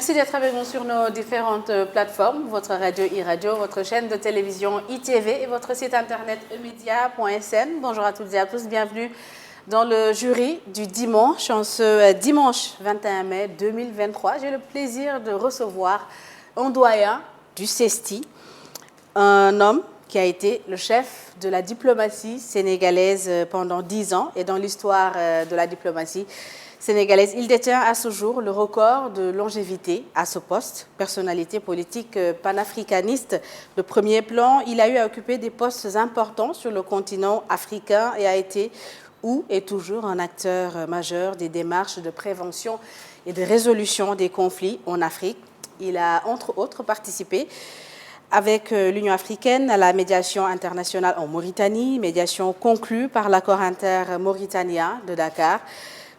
Merci d'être avec nous sur nos différentes plateformes, votre radio e-radio, votre chaîne de télévision ITV et votre site internet emedia.sn. Bonjour à toutes et à tous, bienvenue dans le jury du dimanche. En ce dimanche 21 mai 2023, j'ai le plaisir de recevoir un doyen du CESTI, un homme qui a été le chef de la diplomatie sénégalaise pendant 10 ans et dans l'histoire de la diplomatie sénégalaise. Il détient à ce jour le record de longévité à ce poste. Personnalité politique panafricaniste de premier plan, il a eu à occuper des postes importants sur le continent africain et a été ou est toujours un acteur majeur des démarches de prévention et de résolution des conflits en Afrique. Il a entre autres participé avec l'Union africaine à la médiation internationale en Mauritanie, médiation conclue par l'accord inter-mauritanien de Dakar,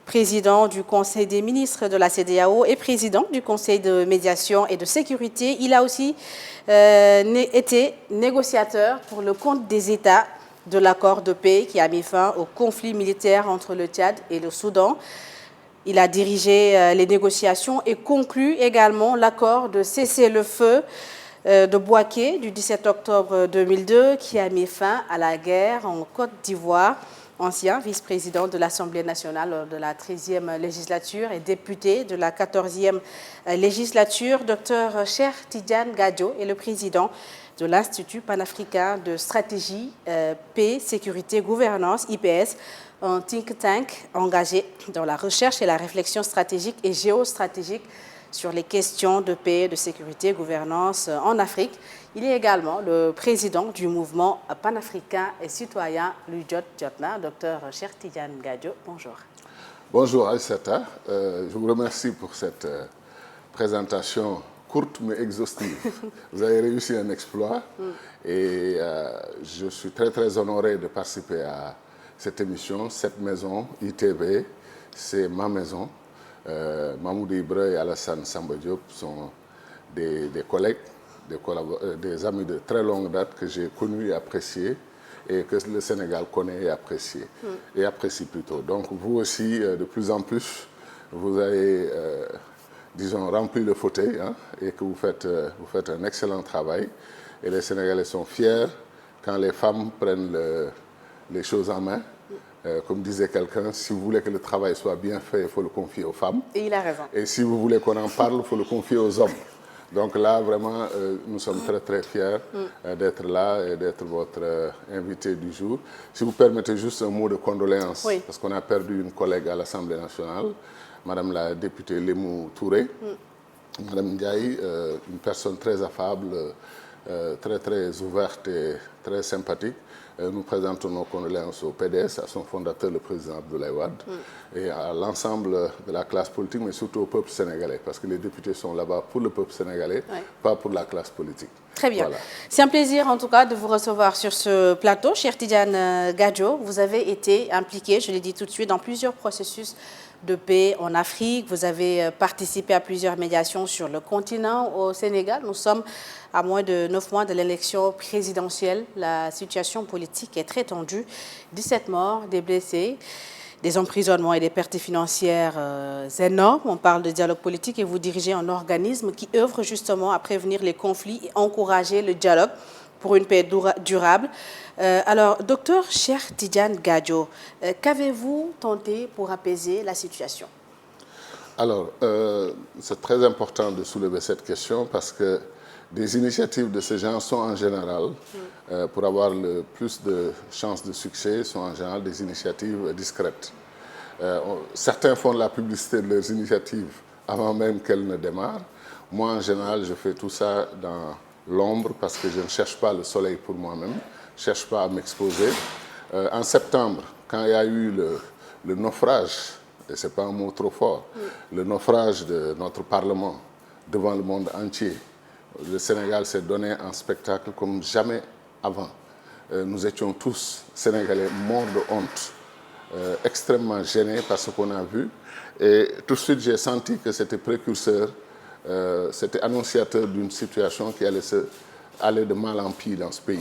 président du Conseil des ministres de la CEDEAO et président du Conseil de médiation et de sécurité. Il a aussi été négociateur pour le compte des États de l'accord de paix qui a mis fin au conflit militaire entre le Tchad et le Soudan. Il a dirigé les négociations et conclu également l'accord de cessez-le-feu de Bouaké du 17 octobre 2002 qui a mis fin à la guerre en Côte d'Ivoire. Ancien vice-président de l'Assemblée nationale lors de la 13e législature et député de la 14e législature, Dr Cheikh Tidiane Gadio est le président de l'Institut panafricain de stratégie, paix, sécurité, gouvernance, IPS, un think tank engagé dans la recherche et la réflexion stratégique et géostratégique sur les questions de paix, de sécurité, gouvernance en Afrique. Il est également le président du mouvement panafricain et citoyen Lujot Jotna. Dr Cheikh Tidiane Gadio, bonjour. Bonjour Aïssata, je vous remercie pour cette présentation courte mais exhaustive. Vous avez réussi un exploit et je suis très honoré de participer à cette émission. Cette maison, ITV, c'est ma maison. Mahmoud Ibra et Alassane Samba Diop sont des collègues, des amis de très longue date que j'ai connus et appréciés et que le Sénégal connaît et apprécie plutôt. Donc vous aussi, de plus en plus, vous avez, disons, rempli le fauteuil et que vous faites un excellent travail. Et les Sénégalais sont fiers quand les femmes prennent les choses en main. Comme disait quelqu'un, si vous voulez que le travail soit bien fait, il faut le confier aux femmes. Et il a raison. Et si vous voulez qu'on en parle, il faut le confier aux hommes. Donc là, vraiment, nous sommes très fiers d'être là et d'être votre invité du jour. Si vous permettez juste un mot de condoléances, oui. Parce qu'on a perdu une collègue à l'Assemblée nationale, Madame la députée Lémou Touré, Madame Ndiaye, une personne très affable, très ouverte et très sympathique. Nous présentons nos condoléances au PDS, à son fondateur, le président Abdoulaye Wade, et à l'ensemble de la classe politique, mais surtout au peuple sénégalais, parce que les députés sont là-bas pour le peuple sénégalais, pas pour la classe politique. Très bien. Voilà. C'est un plaisir en tout cas de vous recevoir sur ce plateau. Cheikh Tidiane Gadio, vous avez été impliqué, je l'ai dit tout de suite, dans plusieurs processus de paix en Afrique. Vous avez participé à plusieurs médiations sur le continent au Sénégal. Nous sommes à moins de 9 mois de l'élection présidentielle. La situation politique est très tendue. 17 morts, des blessés, des emprisonnements et des pertes financières énormes. On parle de dialogue politique et vous dirigez un organisme qui œuvre justement à prévenir les conflits et encourager le dialogue pour une paix durable. Alors, docteur Cheikh Tidiane Gadio, qu'avez-vous tenté pour apaiser la situation? Alors, c'est très important de soulever cette question parce que des initiatives de ce genre sont en général, pour avoir le plus de chances de succès, sont en général des initiatives discrètes. Certains font de la publicité de leurs initiatives avant même qu'elles ne démarrent. Moi, en général, je fais tout ça dans l'ombre parce que je ne cherche pas le soleil pour moi-même, je ne cherche pas à m'exposer. En septembre, quand il y a eu le naufrage, et ce n'est pas un mot trop fort, le naufrage de notre Parlement devant le monde entier, le Sénégal s'est donné en spectacle comme jamais avant. Nous étions tous Sénégalais morts de honte, extrêmement gênés par ce qu'on a vu. Et tout de suite, j'ai senti que c'était précurseur, c'était annonciateur d'une situation qui allait aller de mal en pis dans ce pays.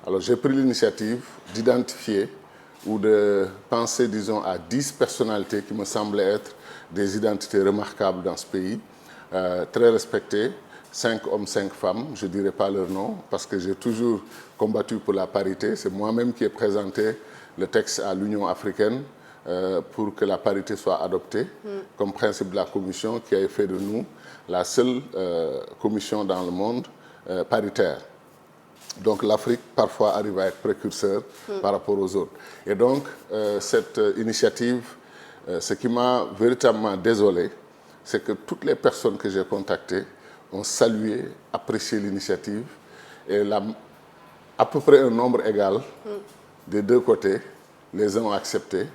Alors j'ai pris l'initiative d'identifier ou de penser, disons, à 10 personnalités qui me semblaient être des identités remarquables dans ce pays, très respectés, 5 hommes, 5 femmes, je ne dirai pas leur nom, parce que j'ai toujours combattu pour la parité. C'est moi-même qui ai présenté le texte à l'Union africaine pour que la parité soit adoptée comme principe de la Commission, qui a fait de nous la seule commission dans le monde paritaire. Donc l'Afrique, parfois, arrive à être précurseur par rapport aux autres. Et donc, cette initiative, ce qui m'a véritablement désolé, c'est que toutes les personnes que j'ai contactées ont salué, apprécié l'initiative. Et à peu près un nombre égal des deux côtés, les uns ont accepté,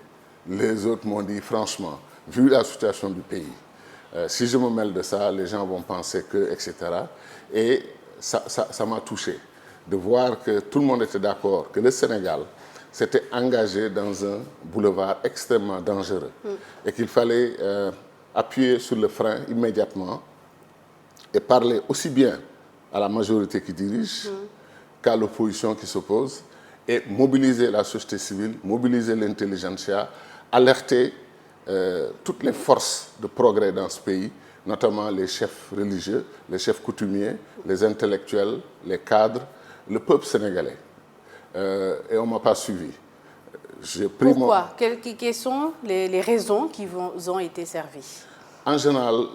les autres m'ont dit, franchement, vu la situation du pays, si je me mêle de ça, les gens vont penser que, etc. Et ça m'a touché de voir que tout le monde était d'accord, que le Sénégal s'était engagé dans un boulevard extrêmement dangereux et qu'il fallait appuyer sur le frein immédiatement et parler aussi bien à la majorité qui dirige qu'à l'opposition qui s'oppose et mobiliser la société civile, mobiliser l'intelligentsia, alerter toutes les forces de progrès dans ce pays, notamment les chefs religieux, les chefs coutumiers, les intellectuels, les cadres, le peuple sénégalais. Et on ne m'a pas suivi. Pourquoi? Quelles sont les raisons qui vous ont été servies? En général,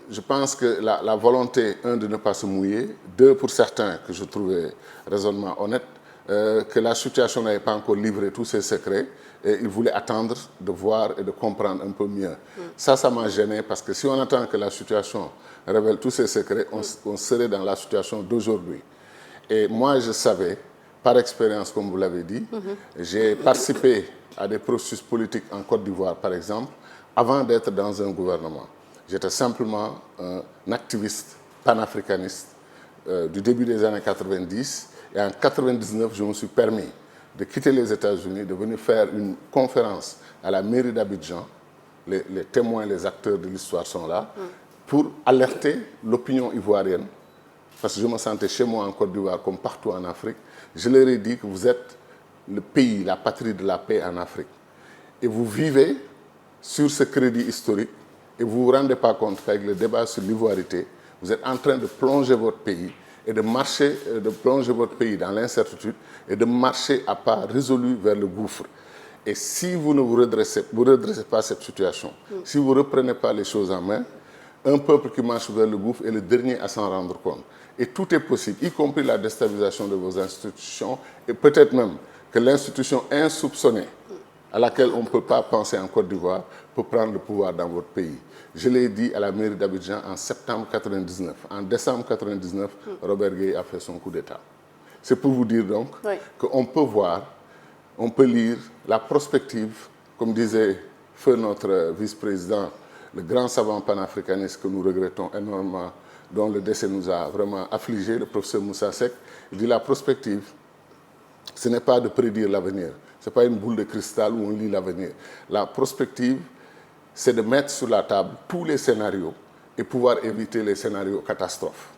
je pense que la volonté, de ne pas se mouiller, deux, pour certains, que je trouvais raisonnement honnête, que la situation n'avait pas encore livré tous ses secrets, et ils voulaient attendre de voir et de comprendre un peu mieux. Ça m'a gêné, parce que si on attend que la situation révèle tous ses secrets, on serait dans la situation d'aujourd'hui. Et moi, je savais, par expérience, comme vous l'avez dit, j'ai participé à des processus politiques en Côte d'Ivoire, par exemple, avant d'être dans un gouvernement. J'étais simplement un activiste panafricaniste du début des années 90. Et en 99, je me suis permis de quitter les États-Unis, de venir faire une conférence à la mairie d'Abidjan. Les témoins, les acteurs de l'histoire sont là, pour alerter l'opinion ivoirienne, parce que je me sentais chez moi en Côte d'Ivoire comme partout en Afrique. Je leur ai dit que vous êtes le pays, la patrie de la paix en Afrique. Et vous vivez sur ce crédit historique et vous ne vous rendez pas compte qu'avec le débat sur l'ivoirité, vous êtes en train de plonger votre pays et de plonger votre pays dans l'incertitude et de marcher à pas résolus vers le gouffre. Et si vous ne vous redressez pas cette situation, si vous ne reprenez pas les choses en main, un peuple qui marche vers le gouffre est le dernier à s'en rendre compte. Et tout est possible, y compris la déstabilisation de vos institutions, et peut-être même que l'institution insoupçonnée, à laquelle on ne peut pas penser en Côte d'Ivoire, peut prendre le pouvoir dans votre pays. Je l'ai dit à la mairie d'Abidjan en septembre 1999. En décembre 1999, Robert Gueye a fait son coup d'État. C'est pour vous dire donc qu'on peut voir, on peut lire la prospective, comme disait feu notre vice-président, le grand savant panafricaniste que nous regrettons énormément, dont le décès nous a vraiment affligés, le professeur Moussa Seck. Il dit la prospective, ce n'est pas de prédire l'avenir. Ce n'est pas une boule de cristal où on lit l'avenir. La prospective, c'est de mettre sur la table tous les scénarios et pouvoir éviter les scénarios catastrophes.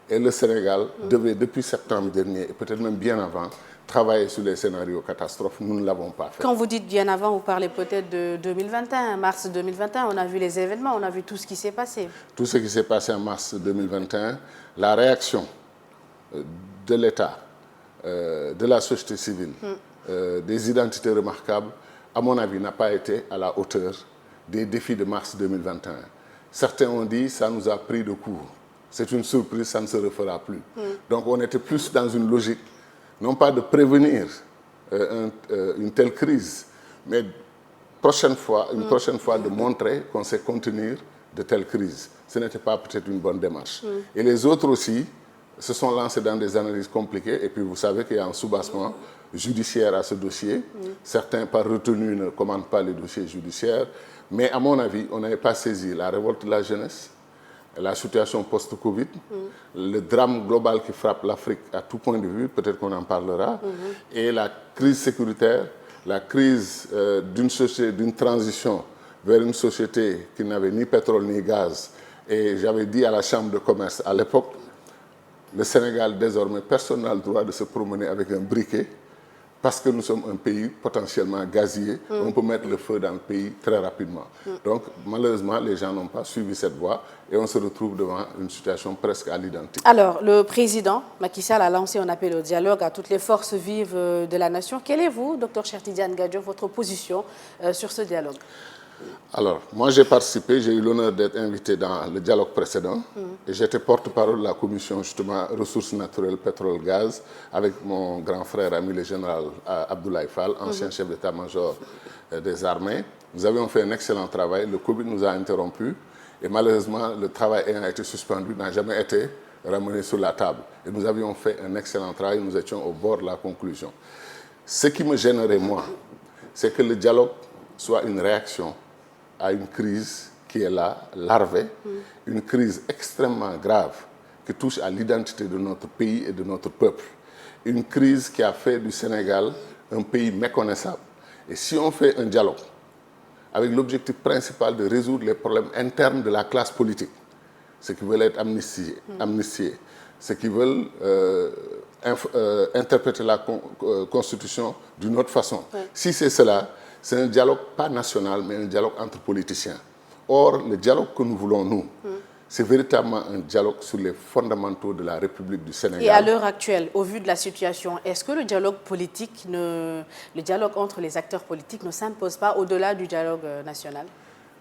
Et le Sénégal devait, depuis septembre dernier, et peut-être même bien avant, travailler sur les scénarios catastrophes. Nous ne l'avons pas fait. Quand vous dites bien avant, vous parlez peut-être de 2021, mars 2021. On a vu les événements, on a vu tout ce qui s'est passé. Tout ce qui s'est passé en mars 2021, la réaction de l'État, de la société civile, des identités remarquables, à mon avis, n'a pas été à la hauteur des défis de mars 2021. Certains ont dit que ça nous a pris de court. C'est une surprise, ça ne se refera plus. Donc on était plus dans une logique, non pas de prévenir une telle crise, mais une prochaine fois de montrer qu'on sait contenir de telles crises. Ce n'était pas peut-être une bonne démarche. Et les autres aussi se sont lancés dans des analyses compliquées, et puis vous savez qu'il y a un soubassement judiciaire à ce dossier. Certains, par retenue, ne commandent pas les dossiers judiciaires. Mais à mon avis, on n'avait pas saisi la révolte de la jeunesse, la situation post-Covid, le drame global qui frappe l'Afrique à tout point de vue, peut-être qu'on en parlera, et la crise sécuritaire, la crise d'une transition vers une société qui n'avait ni pétrole ni gaz. Et j'avais dit à la Chambre de commerce à l'époque, le Sénégal, désormais, personne n'a le droit de se promener avec un briquet parce que nous sommes un pays potentiellement gazier, on peut mettre le feu dans le pays très rapidement. Donc, malheureusement, les gens n'ont pas suivi cette voie et on se retrouve devant une situation presque à l'identique. Alors, le président Macky Sall a lancé un appel au dialogue à toutes les forces vives de la nation. Quelle est, vous, Dr Cheikh Tidiane Gadio, votre position sur ce dialogue? Alors, moi j'ai participé, j'ai eu l'honneur d'être invité dans le dialogue précédent et j'étais porte-parole de la commission justement ressources naturelles, pétrole, gaz avec mon grand frère ami le général Abdoulaye Fall, ancien chef d'état-major des armées. Nous avions fait un excellent travail, le Covid nous a interrompus et malheureusement le travail ayant été suspendu n'a jamais été ramené sur la table. Et nous avions fait un excellent travail, nous étions au bord de la conclusion. Ce qui me gênerait moi, c'est que le dialogue soit une réaction à une crise qui est là, larvée, une crise extrêmement grave qui touche à l'identité de notre pays et de notre peuple. Une crise qui a fait du Sénégal un pays méconnaissable. Et si on fait un dialogue avec l'objectif principal de résoudre les problèmes internes de la classe politique, ceux qui veulent être amnistiés, ceux qui veulent interpréter la Constitution d'une autre façon. Oui. Si c'est cela, c'est un dialogue pas national, mais un dialogue entre politiciens. Or, le dialogue que nous voulons, nous, c'est véritablement un dialogue sur les fondamentaux de la République du Sénégal. Et à l'heure actuelle, au vu de la situation, est-ce que le dialogue politique, le dialogue entre les acteurs politiques ne s'impose pas au-delà du dialogue national?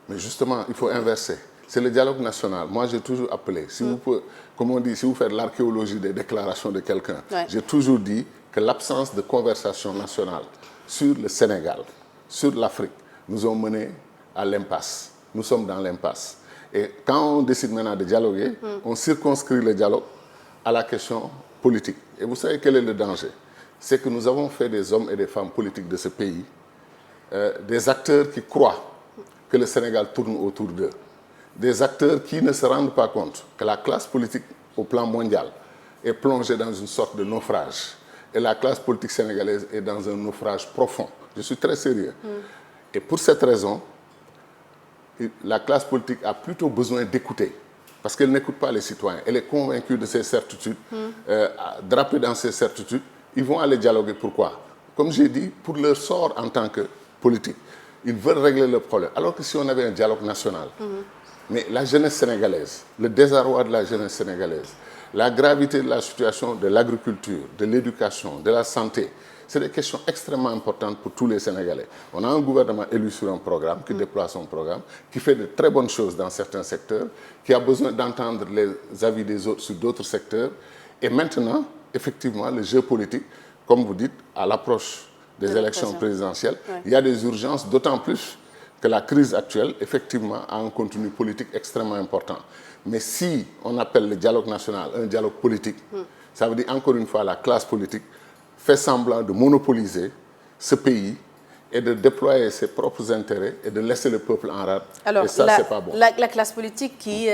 Mais justement, il faut inverser. C'est le dialogue national. Moi, j'ai toujours appelé, si vous pouvez, comme on dit, si vous faites l'archéologie des déclarations de quelqu'un, j'ai toujours dit que l'absence de conversation nationale sur le Sénégal, sur l'Afrique, nous ont menés à l'impasse. Nous sommes dans l'impasse. Et quand on décide maintenant de dialoguer, on circonscrit le dialogue à la question politique. Et vous savez quel est le danger? C'est que nous avons fait des hommes et des femmes politiques de ce pays, des acteurs qui croient que le Sénégal tourne autour d'eux, des acteurs qui ne se rendent pas compte que la classe politique au plan mondial est plongée dans une sorte de naufrage. Et la classe politique sénégalaise est dans un naufrage profond. Je suis très sérieux. Et pour cette raison, la classe politique a plutôt besoin d'écouter. Parce qu'elle n'écoute pas les citoyens. Elle est convaincue de ses certitudes. Drapée dans ses certitudes, ils vont aller dialoguer. Pourquoi? Comme j'ai dit, pour leur sort en tant que politique. Ils veulent régler le problème. Alors que si on avait un dialogue national, mais la jeunesse sénégalaise, le désarroi de la jeunesse sénégalaise, la gravité de la situation de l'agriculture, de l'éducation, de la santé, c'est des questions extrêmement importantes pour tous les Sénégalais. On a un gouvernement élu sur un programme, qui déploie son programme, qui fait de très bonnes choses dans certains secteurs, qui a besoin d'entendre les avis des autres sur d'autres secteurs. Et maintenant, effectivement, le jeu politique, comme vous dites, à l'approche des élections présidentielles, il y a des urgences, d'autant plus que la crise actuelle, effectivement, a un contenu politique extrêmement important. Mais si on appelle le dialogue national un dialogue politique, ça veut dire encore une fois la classe politique fait semblant de monopoliser ce pays et de déployer ses propres intérêts et de laisser le peuple en rade. Alors, et ça, c'est pas bon. La classe politique qui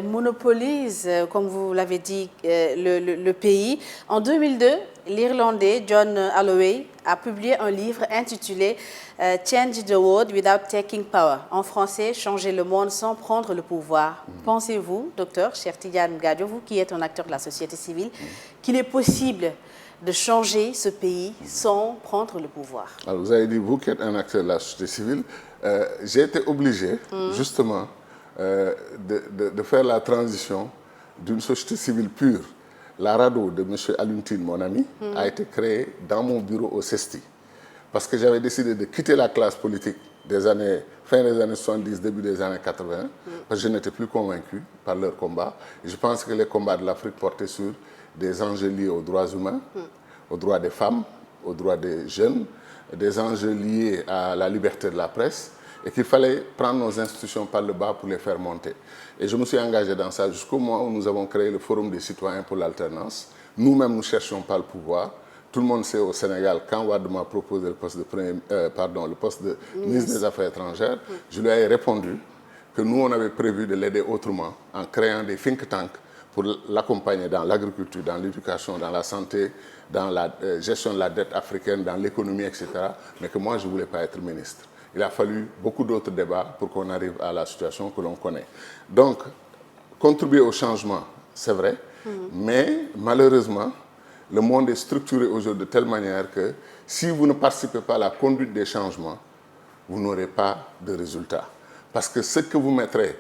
monopolise, comme vous l'avez dit, le pays. En 2002, l'Irlandais John Holloway a publié un livre intitulé Change the World Without Taking Power. En français, Changer le monde sans prendre le pouvoir. Pensez-vous, docteur Cheikh Tidiane Gadio, vous qui êtes un acteur de la société civile, qu'il est possible de changer ce pays sans prendre le pouvoir? Alors, vous avez dit, vous qui êtes un acteur de la société civile, j'ai été obligé, justement, de faire la transition d'une société civile pure. La RADDHO de M. Aluntine, mon ami, a été créée dans mon bureau au CESTI. Parce que j'avais décidé de quitter la classe politique fin des années 70, début des années 80, parce que je n'étais plus convaincu par leur combat. Et je pense que les combats de l'Afrique portaient sur des enjeux liés aux droits humains, aux droits des femmes, aux droits des jeunes, des enjeux liés à la liberté de la presse, et qu'il fallait prendre nos institutions par le bas pour les faire monter. Et je me suis engagé dans ça jusqu'au moment où nous avons créé le Forum des citoyens pour l'alternance. Nous-mêmes, nous ne cherchions pas le pouvoir. Tout le monde sait au Sénégal, quand Wade m'a proposé le poste de ministre des Affaires étrangères, je lui ai répondu que nous, on avait prévu de l'aider autrement en créant des think tanks pour l'accompagner dans l'agriculture, dans l'éducation, dans la santé, dans la gestion de la dette africaine, dans l'économie, etc. Mais que moi, je ne voulais pas être ministre. Il a fallu beaucoup d'autres débats pour qu'on arrive à la situation que l'on connaît. Donc, contribuer au changement, c'est vrai, mais malheureusement, le monde est structuré aujourd'hui de telle manière que si vous ne participez pas à la conduite des changements, vous n'aurez pas de résultat. Parce que ce que vous mettrez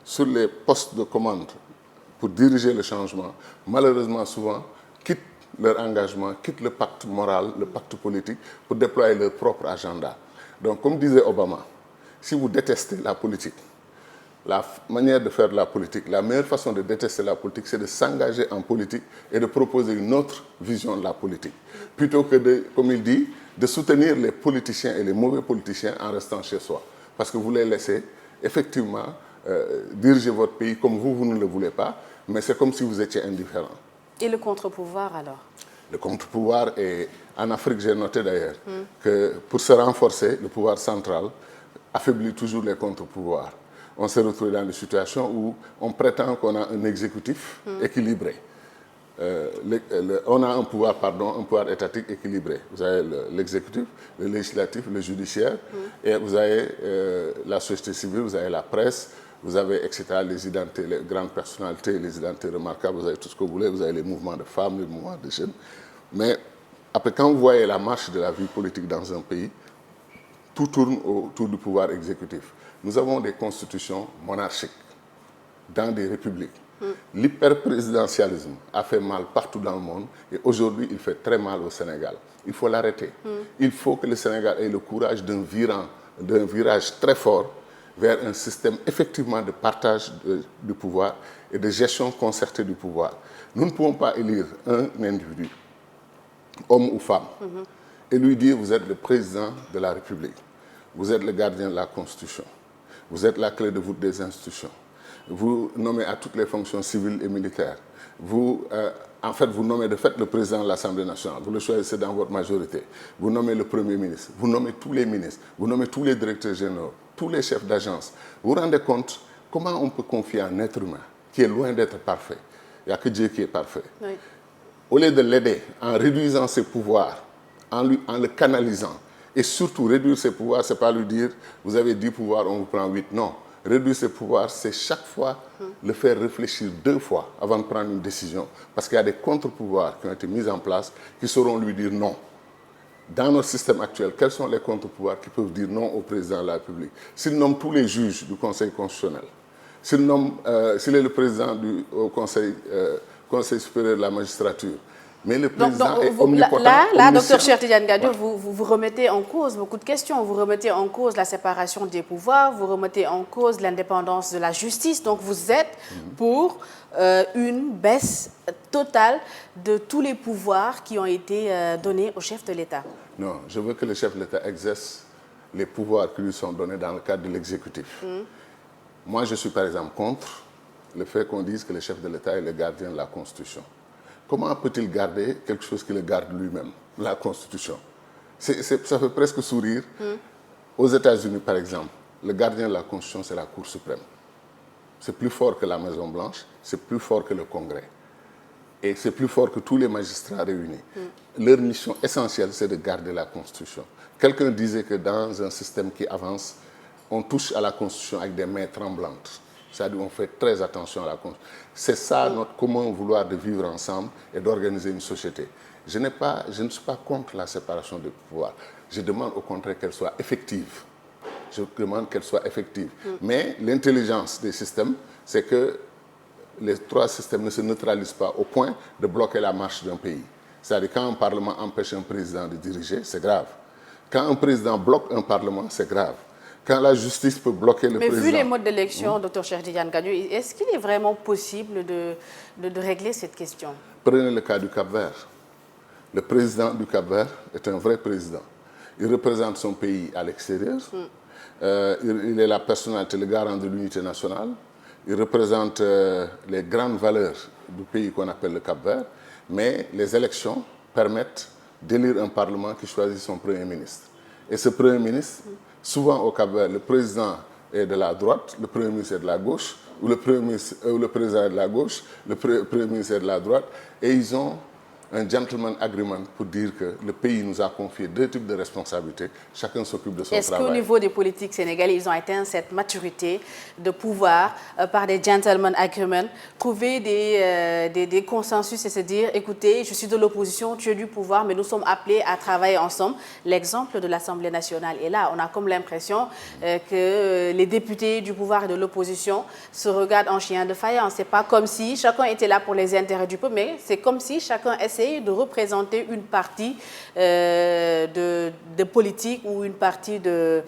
sur les postes de commande pour diriger le changement, malheureusement souvent, quittent leur engagement, quittent le pacte moral, le pacte politique, pour déployer leur propre agenda. Donc, comme disait Obama, si vous détestez la politique, la manière de faire de la politique, la meilleure façon de détester la politique, c'est de s'engager en politique et de proposer une autre vision de la politique. Plutôt que, comme il dit, de soutenir les politiciens et les mauvais politiciens en restant chez soi. Parce que vous les laissez effectivement diriger votre pays comme vous ne le voulez pas, mais c'est comme si vous étiez indifférent. Et le contre-pouvoir alors? Le contre-pouvoir, en Afrique, j'ai noté d'ailleurs, que pour se renforcer, le pouvoir central affaiblit toujours les contre-pouvoirs. On s'est retrouvé dans des situations où on prétend qu'on a un exécutif équilibré. On a un pouvoir étatique équilibré. Vous avez l'exécutif, le législatif, le judiciaire, et vous avez la société civile, vous avez la presse, vous avez, etc., les identités, les grandes personnalités, les identités remarquables, vous avez tout ce que vous voulez, vous avez les mouvements de femmes, les mouvements de jeunes. Mais après, quand vous voyez la marche de la vie politique dans un pays, tout tourne autour du pouvoir exécutif. Nous avons des constitutions monarchiques dans des républiques. L'hyperprésidentialisme a fait mal partout dans le monde et aujourd'hui, il fait très mal au Sénégal. Il faut l'arrêter. Il faut que le Sénégal ait le courage d'un virage très fort vers un système effectivement de partage du pouvoir et de gestion concertée du pouvoir. Nous ne pouvons pas élire un individu, homme ou femme, et lui dire vous êtes le président de la République, vous êtes le gardien de la Constitution, vous êtes la clé de voûte des institutions. Vous nommez à toutes les fonctions civiles et militaires. Vous nommez de fait le président de l'Assemblée nationale. Vous le choisissez dans votre majorité. Vous nommez le Premier ministre. Vous nommez tous les ministres. Vous nommez tous les directeurs généraux, tous les chefs d'agence. Vous vous rendez compte comment on peut confier un être humain qui est loin d'être parfait. Il n'y a que Dieu qui est parfait. Oui. Au lieu de l'aider en réduisant ses pouvoirs, en le canalisant, et surtout réduire ses pouvoirs, ce n'est pas lui dire vous avez 10 pouvoirs, on vous prend 8. Non. Réduire ses pouvoirs, c'est chaque fois le faire réfléchir 2 fois avant de prendre une décision. Parce qu'il y a des contre-pouvoirs qui ont été mis en place qui sauront lui dire non. Dans notre système actuel, quels sont les contre-pouvoirs qui peuvent dire non au président de la République? S'il nomme tous les juges du Conseil constitutionnel, s'il est le président du Conseil supérieur de la magistrature, mais le président est omnipotent. Là, Dr Cheikh Tidiane Gadio, vous remettez en cause beaucoup de questions. Vous remettez en cause la séparation des pouvoirs, vous remettez en cause l'indépendance de la justice. Donc vous êtes pour une baisse totale de tous les pouvoirs qui ont été donnés au chef de l'État. Non, je veux que le chef de l'État exerce les pouvoirs qui lui sont donnés dans le cadre de l'exécutif. Moi, je suis par exemple contre le fait qu'on dise que le chef de l'État est le gardien de la Constitution. Comment peut-il garder quelque chose qui le garde lui-même, la Constitution? Ça fait presque sourire. Aux États-Unis, par exemple, le gardien de la Constitution, c'est la Cour suprême. C'est plus fort que la Maison-Blanche, c'est plus fort que le Congrès. Et c'est plus fort que tous les magistrats réunis. Leur mission essentielle, c'est de garder la Constitution. Quelqu'un disait que dans un système qui avance, on touche à la Constitution avec des mains tremblantes. C'est-à-dire qu'on fait très attention à la Constitution. C'est ça notre commun vouloir de vivre ensemble et d'organiser une société. Je ne suis pas contre la séparation des pouvoirs. Je demande au contraire qu'elle soit effective. Je demande qu'elle soit effective. Mais l'intelligence des systèmes, c'est que les 3 systèmes ne se neutralisent pas au point de bloquer la marche d'un pays. C'est-à-dire quand un parlement empêche un président de diriger, c'est grave. Quand un président bloque un parlement, c'est grave. Quand la justice peut bloquer le président... Mais vu les modes d'élection, Dr Cheikh Tidiane Gadio, est-ce qu'il est vraiment possible de régler cette question? Prenez le cas du Cap-Vert. Le président du Cap-Vert est un vrai président. Il représente son pays à l'extérieur. Il est la personnalité, le garant de l'unité nationale. Il représente les grandes valeurs du pays qu'on appelle le Cap-Vert. Mais les élections permettent d'élire un parlement qui choisit son premier ministre. Et ce premier ministre... Souvent au Cap-Vert, le président est de la droite, le premier ministre est de la gauche, ou le président est de la gauche, le premier ministre est de la droite, et ils ont un gentleman agreement pour dire que le pays nous a confié 2 types de responsabilités, chacun s'occupe de son travail. Est-ce qu'au niveau des politiques sénégalais, ils ont atteint cette maturité de pouvoir, par des gentleman agreements, trouver des consensus et se dire, écoutez, je suis de l'opposition, tu es du pouvoir, mais nous sommes appelés à travailler ensemble. L'exemple de l'Assemblée nationale est là. On a comme l'impression que les députés du pouvoir et de l'opposition se regardent en chien de faïence. C'est pas comme si chacun était là pour les intérêts du peuple, mais c'est comme si chacun essayait de représenter une partie de politique ou une partie de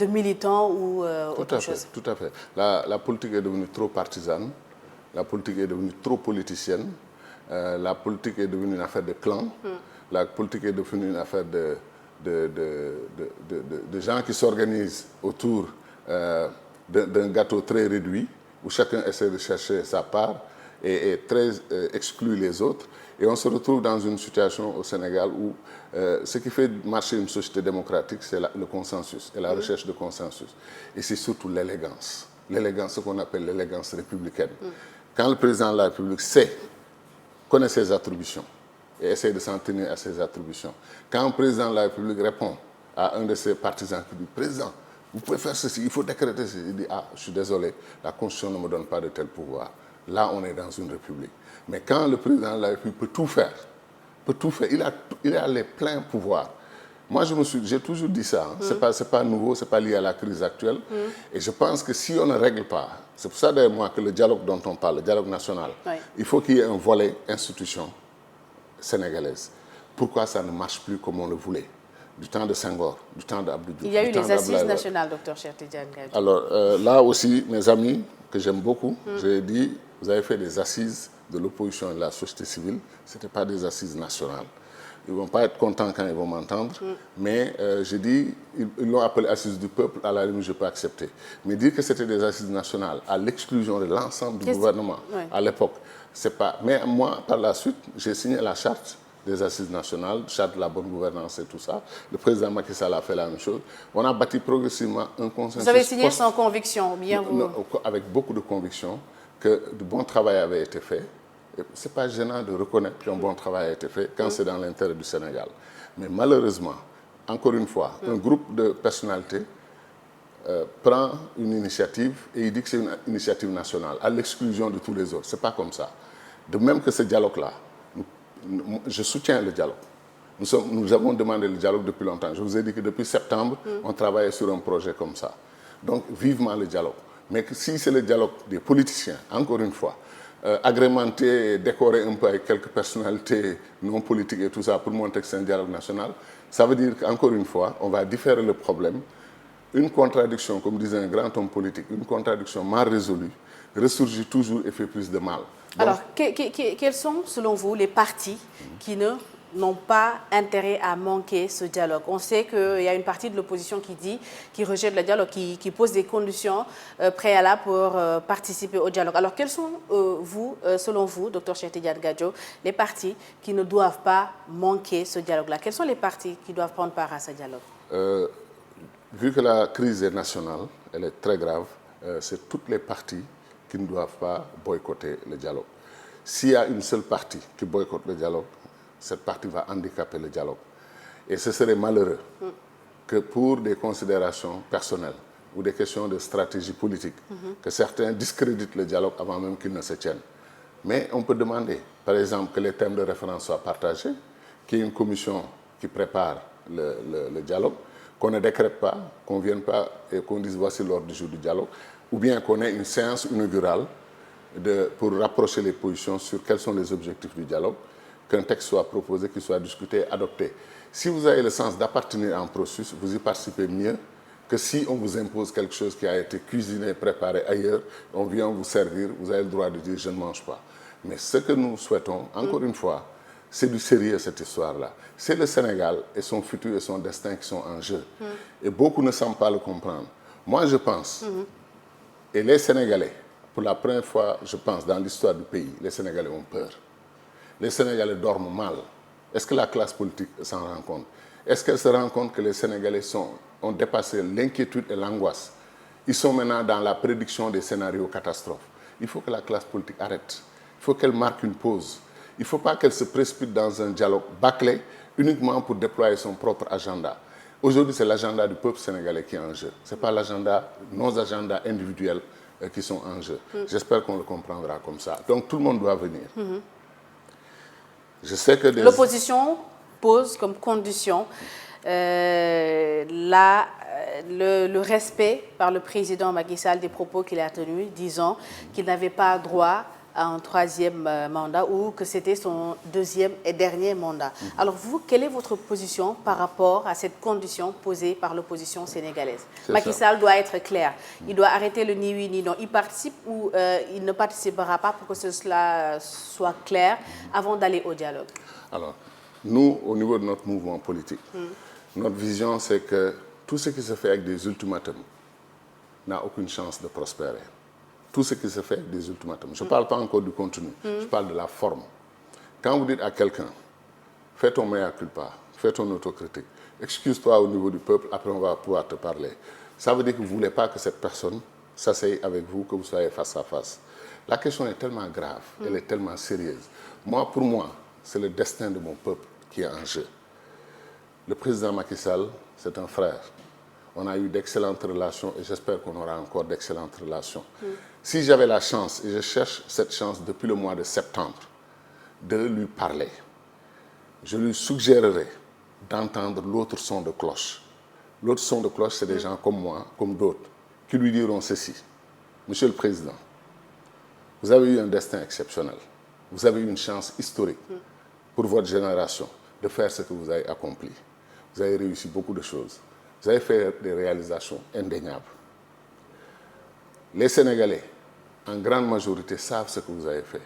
militants ou autre chose. Tout à fait. La politique est devenue trop partisane, la politique est devenue trop politicienne, la politique est devenue une affaire de clan, la politique est devenue une affaire de gens qui s'organisent autour d'un gâteau très réduit, où chacun essaie de chercher sa part et très exclut les autres. Et on se retrouve dans une situation au Sénégal où ce qui fait marcher une société démocratique, c'est le consensus et la recherche de consensus. Et c'est surtout l'élégance. L'élégance, ce qu'on appelle l'élégance républicaine. Quand le président de la République connaît ses attributions et essaie de s'en tenir à ses attributions, quand un président de la République répond à un de ses partisans qui dit « Président, vous pouvez faire ceci, il faut décréter ceci », il dit « Ah, je suis désolé, la Constitution ne me donne pas de tel pouvoir ». Là, on est dans une république. Mais quand le président de la République peut tout faire, il a les pleins pouvoirs. Moi, j'ai toujours dit ça. C'est pas nouveau, c'est pas lié à la crise actuelle. Et je pense que si on ne règle pas, c'est pour ça d'ailleurs moi que le dialogue dont on parle, le dialogue national, il faut qu'il y ait un volet institution sénégalaise. Pourquoi ça ne marche plus comme on le voulait? Du temps de Senghor, du temps d'Abdou Diouf. Il y a eu les assises nationales, Dr Cheikh Tidiane Gadio. Alors là aussi, mes amis, que j'aime beaucoup, j'ai dit, vous avez fait des assises de l'opposition et de la société civile, ce n'était pas des assises nationales. Ils ne vont pas être contents quand ils vont m'entendre, mais j'ai dit, ils l'ont appelé assises du peuple, à la limite je peux accepter. Mais dire que c'était des assises nationales, à l'exclusion de l'ensemble du gouvernement, à l'époque, c'est pas... Mais moi, par la suite, j'ai signé la charte des assises nationales, charte de la bonne gouvernance et tout ça. Le président Macky Sall a fait la même chose. On a bâti progressivement un consensus. Vous avez signé sans conviction, bien vous? Non, avec beaucoup de conviction, que du bon travail avait été fait. Ce n'est pas gênant de reconnaître qu'un bon travail a été fait quand c'est dans l'intérêt du Sénégal. Mais malheureusement, encore une fois, un groupe de personnalités prend une initiative et il dit que c'est une initiative nationale, à l'exclusion de tous les autres. Ce n'est pas comme ça. De même que ce dialogue-là, je soutiens le dialogue. Nous avons demandé le dialogue depuis longtemps. Je vous ai dit que depuis septembre, on travaillait sur un projet comme ça. Donc, vivement le dialogue. Mais que si c'est le dialogue des politiciens, encore une fois, agrémenté et décoré un peu avec quelques personnalités non politiques et tout ça pour montrer que c'est un dialogue national, ça veut dire qu'encore une fois, on va différer le problème. Une contradiction, comme disait un grand homme politique, une contradiction mal résolue, ressurgit toujours et fait plus de mal. Donc, alors, quels sont, selon vous, les partis qui n'ont pas intérêt à manquer ce dialogue? On sait qu'il y a une partie de l'opposition qui rejette le dialogue, qui pose des conditions préalables pour participer au dialogue. Alors, quels sont, selon vous, Dr Cheikh Tidiane Gadio, les partis qui ne doivent pas manquer ce dialogue-là? Quels sont les partis qui doivent prendre part à ce dialogue? Vu que la crise est nationale, elle est très grave, c'est toutes les parties qui ne doivent pas boycotter le dialogue. S'il y a une seule partie qui boycotte le dialogue, cette partie va handicaper le dialogue. Et ce serait malheureux que pour des considérations personnelles ou des questions de stratégie politique, que certains discréditent le dialogue avant même qu'il ne se tienne. Mais on peut demander, par exemple, que les thèmes de référence soient partagés, qu'il y ait une commission qui prépare le dialogue, qu'on ne décrète pas, qu'on ne vienne pas et qu'on dise voici l'ordre du jour du dialogue, ou bien qu'on ait une séance inaugurale pour rapprocher les positions sur quels sont les objectifs du dialogue, qu'un texte soit proposé, qu'il soit discuté, adopté. Si vous avez le sens d'appartenir à un processus, vous y participez mieux que si on vous impose quelque chose qui a été cuisiné, préparé ailleurs, on vient vous servir, vous avez le droit de dire « je ne mange pas ». Mais ce que nous souhaitons, encore une fois, c'est du sérieux cette histoire-là. C'est le Sénégal et son futur et son destin qui sont en jeu. Et beaucoup ne semblent pas le comprendre. Moi, je pense, et les Sénégalais, pour la première fois, je pense, dans l'histoire du pays, les Sénégalais ont peur. Les Sénégalais dorment mal. Est-ce que la classe politique s'en rend compte? Est-ce qu'elle se rend compte que les Sénégalais ont dépassé l'inquiétude et l'angoisse? Ils sont maintenant dans la prédiction des scénarios catastrophes. Il faut que la classe politique arrête. Il faut qu'elle marque une pause. Il ne faut pas qu'elle se précipite dans un dialogue bâclé uniquement pour déployer son propre agenda. Aujourd'hui, c'est l'agenda du peuple sénégalais qui est en jeu. Ce n'est pas nos agendas individuels qui sont en jeu. J'espère qu'on le comprendra comme ça. Donc tout le monde doit venir. Je sais que l'opposition pose comme condition le respect par le président Macky Sall des propos qu'il a tenus, disant qu'il n'avait pas droit à un troisième mandat ou que c'était son deuxième et dernier mandat. Alors vous, quelle est votre position par rapport à cette condition posée par l'opposition sénégalaise? Macky Sall doit être clair. Il doit arrêter le ni oui ni non. Il participe ou il ne participera pas pour que cela soit clair avant d'aller au dialogue? Alors, nous, au niveau de notre mouvement politique, notre vision, c'est que tout ce qui se fait avec des ultimatums n'a aucune chance de prospérer. Tout ce qui se fait avec des ultimatums. Je ne parle pas encore du contenu, je parle de la forme. Quand vous dites à quelqu'un, fais ton mea culpa, fais ton autocritique, excuse-toi au niveau du peuple, après on va pouvoir te parler. Ça veut dire que vous ne voulez pas que cette personne s'asseye avec vous, que vous soyez face à face. La question est tellement grave, elle est tellement sérieuse. Pour moi, c'est le destin de mon peuple qui est en jeu. Le président Macky Sall, c'est un frère. On a eu d'excellentes relations et j'espère qu'on aura encore d'excellentes relations. Si j'avais la chance, et je cherche cette chance depuis le mois de septembre, de lui parler, je lui suggérerais d'entendre l'autre son de cloche. L'autre son de cloche, c'est des gens comme moi, comme d'autres, qui lui diront ceci. Monsieur le Président, vous avez eu un destin exceptionnel. Vous avez eu une chance historique pour votre génération de faire ce que vous avez accompli. Vous avez réussi beaucoup de choses. Vous avez fait des réalisations indéniables. Les Sénégalais, en grande majorité, savent ce que vous avez fait.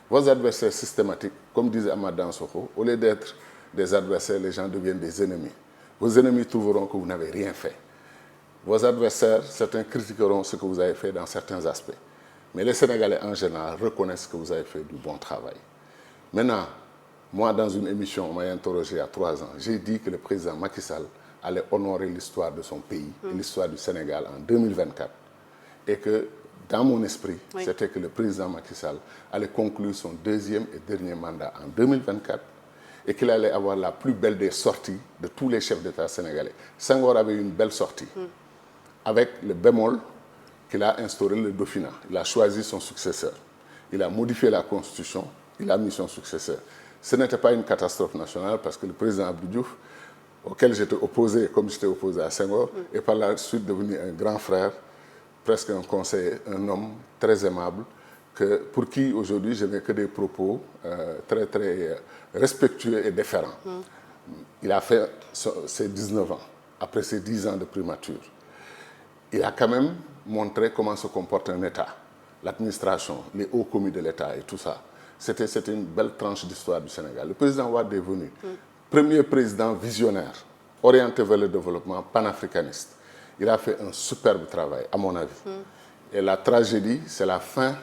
Vos adversaires systématiques, comme disait Amath Dansokho, au lieu d'être des adversaires, les gens deviennent des ennemis. Vos ennemis trouveront que vous n'avez rien fait. Vos adversaires, certains critiqueront ce que vous avez fait dans certains aspects. Mais les Sénégalais, en général, reconnaissent que vous avez fait du bon travail. Maintenant, moi, dans une émission, on m'a interrogé il y a 3 ans, j'ai dit que le président Macky Sall allait honorer l'histoire de son pays, l'histoire du Sénégal en 2024. Et que, dans mon esprit, c'était que le président Macky Sall allait conclure son deuxième et dernier mandat en 2024 et qu'il allait avoir la plus belle des sorties de tous les chefs d'État sénégalais. Senghor avait une belle sortie, avec le bémol qu'il a instauré le Dauphinat. Il a choisi son successeur. Il a modifié la Constitution, il a mis son successeur. Ce n'était pas une catastrophe nationale parce que le président Abdou Diouf, auquel j'étais opposé, comme j'étais opposé à Senghor, est par la suite devenu un grand frère, presque un conseiller, un homme très aimable, pour qui aujourd'hui je n'ai que des propos très très respectueux et déférents. Il a fait ses 19 ans, après ses 10 ans de primature. Il a quand même montré comment se comporte un État, l'administration, les hauts commis de l'État et tout ça. C'était une belle tranche d'histoire du Sénégal. Le président Wade est venu, premier président visionnaire, orienté vers le développement, panafricaniste. Il a fait un superbe travail, à mon avis. Et la tragédie, c'est la fin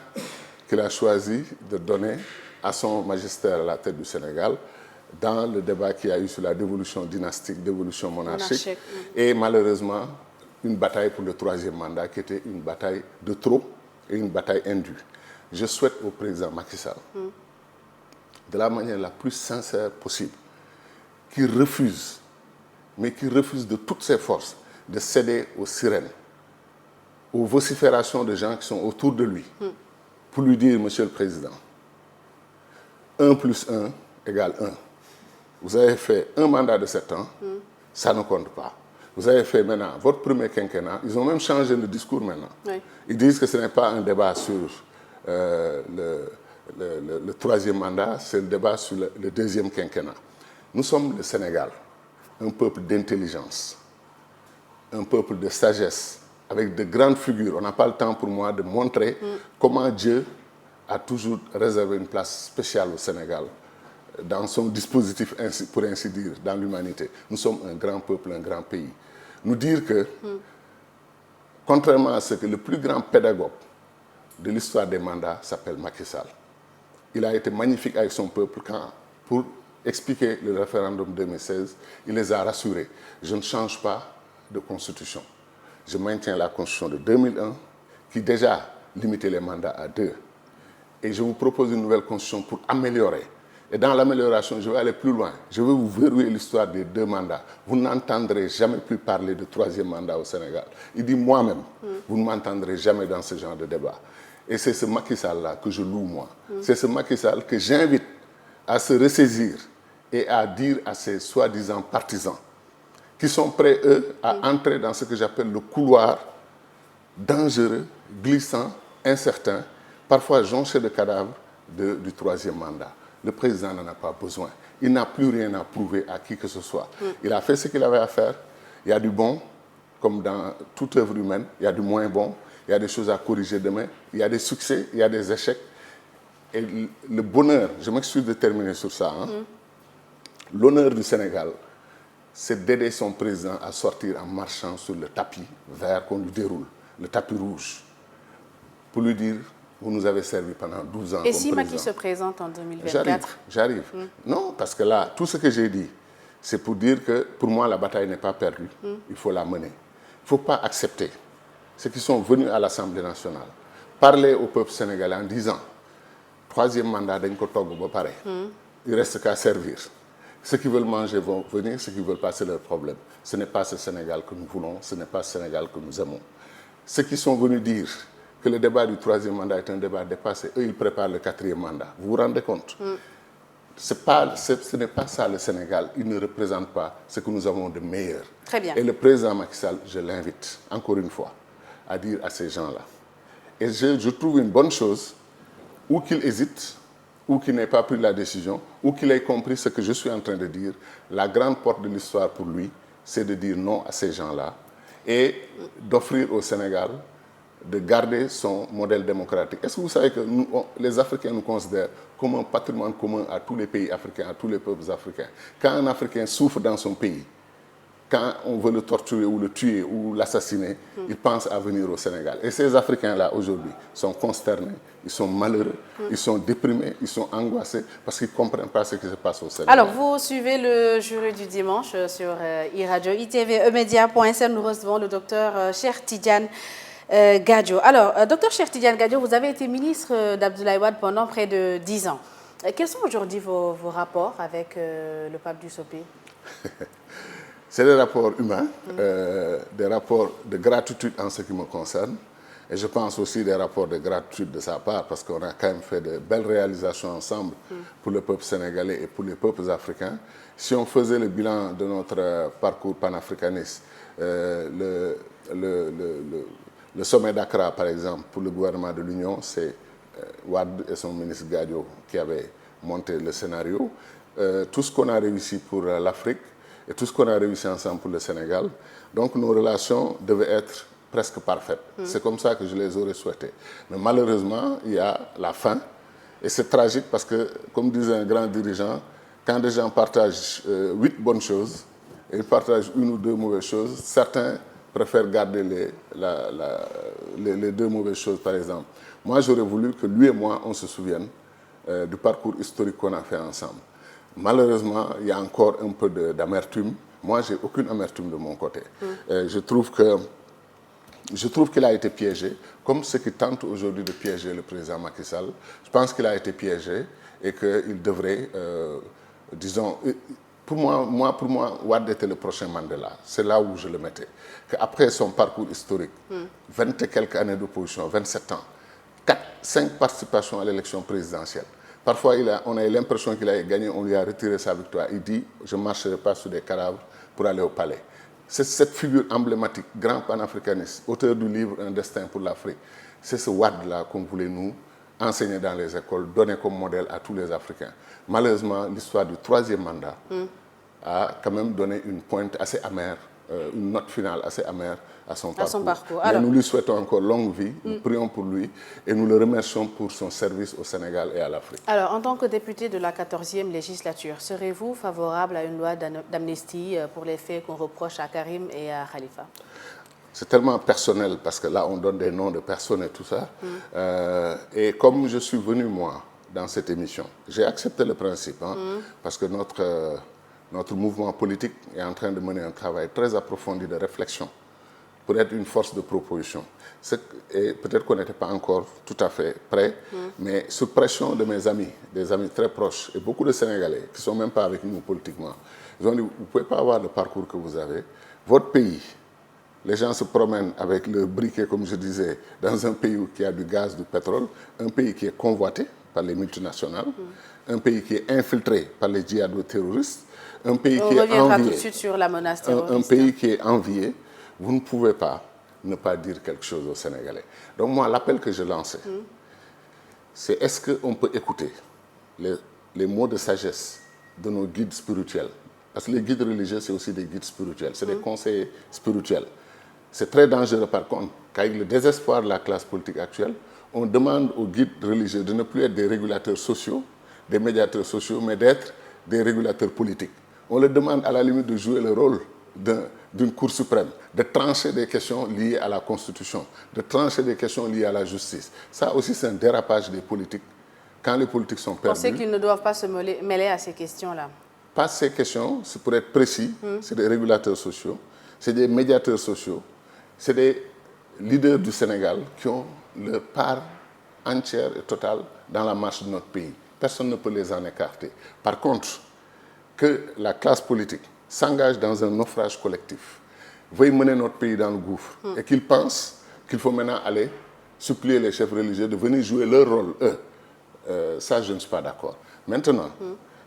qu'il a choisi de donner à son magistère à la tête du Sénégal dans le débat qu'il y a eu sur la dévolution dynastique, dévolution monarchique. Et malheureusement, une bataille pour le 3e mandat qui était une bataille de trop et une bataille indue. Je souhaite au président Macky Sall, de la manière la plus sincère possible, qu'il refuse, mais qu'il refuse de toutes ses forces de céder aux sirènes, aux vociférations de gens qui sont autour de lui, pour lui dire, Monsieur le Président, 1 + 1 = 1. Vous avez fait un mandat de 7 ans, ça ne compte pas. Vous avez fait maintenant votre premier quinquennat, ils ont même changé le discours maintenant. Ils disent que ce n'est pas un débat sur le 3e mandat, c'est le débat sur le 2e quinquennat. Nous sommes le Sénégal, un peuple d'intelligence, un peuple de sagesse, avec de grandes figures. On n'a pas le temps pour moi de montrer comment Dieu a toujours réservé une place spéciale au Sénégal, dans son dispositif, pour ainsi dire, dans l'humanité. Nous sommes un grand peuple, un grand pays. Nous dire que, contrairement à ce que le plus grand pédagogue de l'histoire des mandats s'appelle Macky Sall, il a été magnifique avec son peuple pour expliquer le référendum 2016, il les a rassurés. Je ne change pas de constitution. Je maintiens la constitution de 2001 qui déjà limitait les mandats à 2. Et je vous propose une nouvelle constitution pour améliorer. Et dans l'amélioration, je vais aller plus loin. Je vais vous verrouiller l'histoire des 2 mandats. Vous n'entendrez jamais plus parler de 3e mandat au Sénégal. Il dit moi-même, vous ne m'entendrez jamais dans ce genre de débat. Et c'est ce Macky Sall-là que je loue, moi. C'est ce Macky Sall que j'invite à se ressaisir et à dire à ces soi-disant partisans qui sont prêts, eux, à entrer dans ce que j'appelle le couloir dangereux, glissant, incertain, parfois jonché de cadavres du 3e mandat. Le président n'en a pas besoin. Il n'a plus rien à prouver à qui que ce soit. Il a fait ce qu'il avait à faire. Il y a du bon, comme dans toute œuvre humaine. Il y a du moins bon. Il y a des choses à corriger demain. Il y a des succès, il y a des échecs. Et le bonheur, je m'excuse de terminer sur ça, l'honneur du Sénégal, c'est d'aider son président à sortir en marchant sur le tapis vert qu'on lui déroule, le tapis rouge, pour lui dire: vous nous avez servi pendant 12 ans. Et si Macky se présente en 2024? J'arrive. Non, parce que là, tout ce que j'ai dit, c'est pour dire que pour moi, la bataille n'est pas perdue. Il faut la mener. Il ne faut pas accepter ceux qui sont venus à l'Assemblée nationale parler au peuple sénégalais en disant: 3e mandat, dañ ko togg ba pare. Il reste qu'à servir. Ceux qui veulent manger vont venir, ceux qui veulent passer leur problème. Ce n'est pas ce Sénégal que nous voulons, ce n'est pas ce Sénégal que nous aimons. Ceux qui sont venus dire que le débat du 3e mandat est un débat dépassé, eux, ils préparent le 4e mandat. Vous vous rendez compte? Ce n'est pas ça le Sénégal. Il ne représente pas ce que nous avons de meilleur. Très bien. Et le président Macky Sall, je l'invite, encore une fois, à dire à ces gens-là. Et je trouve une bonne chose, ou qu'il hésite, ou qu'il n'ait pas pris la décision, ou qu'il ait compris ce que je suis en train de dire. La grande porte de l'histoire pour lui, c'est de dire non à ces gens-là et d'offrir au Sénégal de garder son modèle démocratique. Est-ce que vous savez que nous, les Africains nous considèrent comme un patrimoine commun à tous les pays africains, à tous les peuples africains? Quand un Africain souffre dans son pays, quand on veut le torturer ou le tuer ou l'assassiner, il pense à venir au Sénégal. Et ces Africains-là, aujourd'hui, sont consternés, ils sont malheureux, ils sont déprimés, ils sont angoissés parce qu'ils ne comprennent pas ce qui se passe au Sénégal. Alors, vous suivez le jury du dimanche sur iRadio, ITV, emedia.sn. Nous recevons le docteur Cheikh Tidiane Gadio. Alors, docteur Cheikh Tidiane Gadio, vous avez été ministre d'Abdoulaye Wade pendant près de 10 ans. Quels sont aujourd'hui vos rapports avec le pape du Sopé? C'est des rapports humains, des rapports de gratitude en ce qui me concerne. Et je pense aussi des rapports de gratitude de sa part, parce qu'on a quand même fait de belles réalisations ensemble pour le peuple sénégalais et pour les peuples africains. Si on faisait le bilan de notre parcours panafricaniste, le sommet d'Accra, par exemple, pour le gouvernement de l'Union, c'est Wade et son ministre Gadio qui avaient monté le scénario. Tout ce qu'on a réussi pour l'Afrique, et tout ce qu'on a réussi ensemble pour le Sénégal. Donc nos relations devaient être presque parfaites. C'est comme ça que je les aurais souhaitées. Mais malheureusement, il y a la fin. Et c'est tragique parce que, comme disait un grand dirigeant, quand des gens partagent 8 bonnes choses et ils partagent 1 ou 2 mauvaises choses, certains préfèrent garder les 2 mauvaises choses, par exemple. Moi, j'aurais voulu que lui et moi, on se souvienne du parcours historique qu'on a fait ensemble. Malheureusement, il y a encore un peu d'amertume. Moi, je n'ai aucune amertume de mon côté. Je trouve qu'il a été piégé, comme ceux qui tentent aujourd'hui de piéger le président Macky Sall. Je pense qu'il a été piégé et qu'il devrait, disons... Pour moi, Wade était le prochain Mandela. C'est là où je le mettais. Après son parcours historique, 20 et quelques années d'opposition, 27 ans, 5 participations à l'élection présidentielle. Parfois, on a eu l'impression qu'il a gagné, on lui a retiré sa victoire. Il dit: je ne marcherai pas sur des cadavres pour aller au palais. C'est cette figure emblématique, grand panafricaniste, auteur du livre Un destin pour l'Afrique. C'est ce Wade-là qu'on voulait nous enseigner dans les écoles, donner comme modèle à tous les Africains. Malheureusement, l'histoire du 3e mandat a quand même donné une pointe assez amère, une note finale assez amère à son parcours. Mais nous lui souhaitons encore longue vie, nous prions pour lui et nous le remercions pour son service au Sénégal et à l'Afrique. Alors, en tant que député de la 14e législature, serez-vous favorable à une loi d'amnistie pour les faits qu'on reproche à Karim et à Khalifa? C'est tellement personnel parce que là, on donne des noms de personnes et tout ça. Et comme je suis venu, moi, dans cette émission, j'ai accepté le principe parce que notre mouvement politique est en train de mener un travail très approfondi de réflexion pour être une force de proposition. Et peut-être qu'on n'était pas encore tout à fait prêt, mais sous pression de mes amis, des amis très proches, et beaucoup de Sénégalais qui ne sont même pas avec nous politiquement, ils ont dit, vous ne pouvez pas avoir le parcours que vous avez. Votre pays, les gens se promènent avec le briquet, comme je disais, dans un pays qui a du gaz, du pétrole, un pays qui est convoité par les multinationales, un pays qui est infiltré par les djihado-terroristes, un pays qui est envié. On reviendra tout de suite sur la menace terroriste. Un pays qui est envié. Vous ne pouvez pas ne pas dire quelque chose aux Sénégalais. Donc moi, l'appel que je lançais, c'est est-ce qu'on peut écouter les mots de sagesse de nos guides spirituels? Parce que les guides religieux, c'est aussi des guides spirituels, c'est des conseillers spirituels. C'est très dangereux par contre, qu'avec le désespoir de la classe politique actuelle, on demande aux guides religieux de ne plus être des régulateurs sociaux, des médiateurs sociaux, mais d'être des régulateurs politiques. On leur demande à la limite de jouer le rôle d'une Cour suprême, de trancher des questions liées à la Constitution, de trancher des questions liées à la justice. Ça aussi, c'est un dérapage des politiques. Quand les politiques sont perdus... Vous pensez qu'ils ne doivent pas se mêler à ces questions-là? Pas ces questions, c'est pour être précis, c'est des régulateurs sociaux, c'est des médiateurs sociaux, c'est des leaders du Sénégal qui ont leur part entière et totale dans la marche de notre pays. Personne ne peut les en écarter. Par contre, que la classe politique s'engage dans un naufrage collectif, veuille mener notre pays dans le gouffre, et qu'ils pensent qu'il faut maintenant aller supplier les chefs religieux de venir jouer leur rôle, eux. Ça, je ne suis pas d'accord. Maintenant,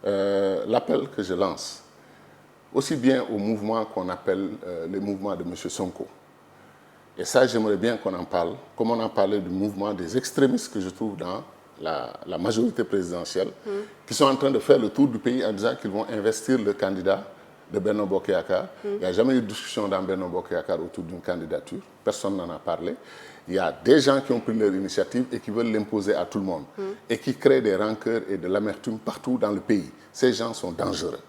l'appel que je lance, aussi bien au mouvement qu'on appelle le mouvement de M. Sonko, et ça, j'aimerais bien qu'on en parle, comme on en parlait du mouvement des extrémistes que je trouve dans la majorité présidentielle, qui sont en train de faire le tour du pays en disant qu'ils vont investir le candidat de Benno Bokk Yakaar. Il n'y a jamais eu de discussion dans Benno Bokk Yakaar autour d'une candidature. Personne n'en a parlé. Il y a des gens qui ont pris leur initiative et qui veulent l'imposer à tout le monde. Et qui créent des rancœurs et de l'amertume partout dans le pays. Ces gens sont dangereux.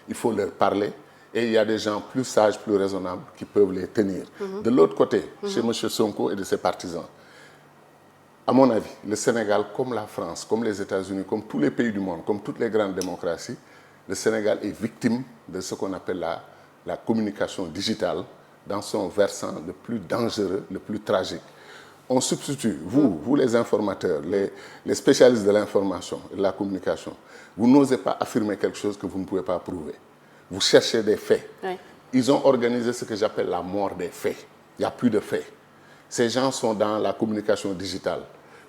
Il faut leur parler. Et il y a des gens plus sages, plus raisonnables qui peuvent les tenir. De l'autre côté, chez M. Sonko et de ses partisans, à mon avis, le Sénégal, comme la France, comme les États-Unis, comme tous les pays du monde, comme toutes les grandes démocraties, le Sénégal est victime de ce qu'on appelle la communication digitale dans son versant le plus dangereux, le plus tragique. On substitue, vous les informateurs, les spécialistes de l'information et de la communication, vous n'osez pas affirmer quelque chose que vous ne pouvez pas prouver. Vous cherchez des faits. Oui. Ils ont organisé ce que j'appelle la mort des faits. Il n'y a plus de faits. Ces gens sont dans la communication digitale.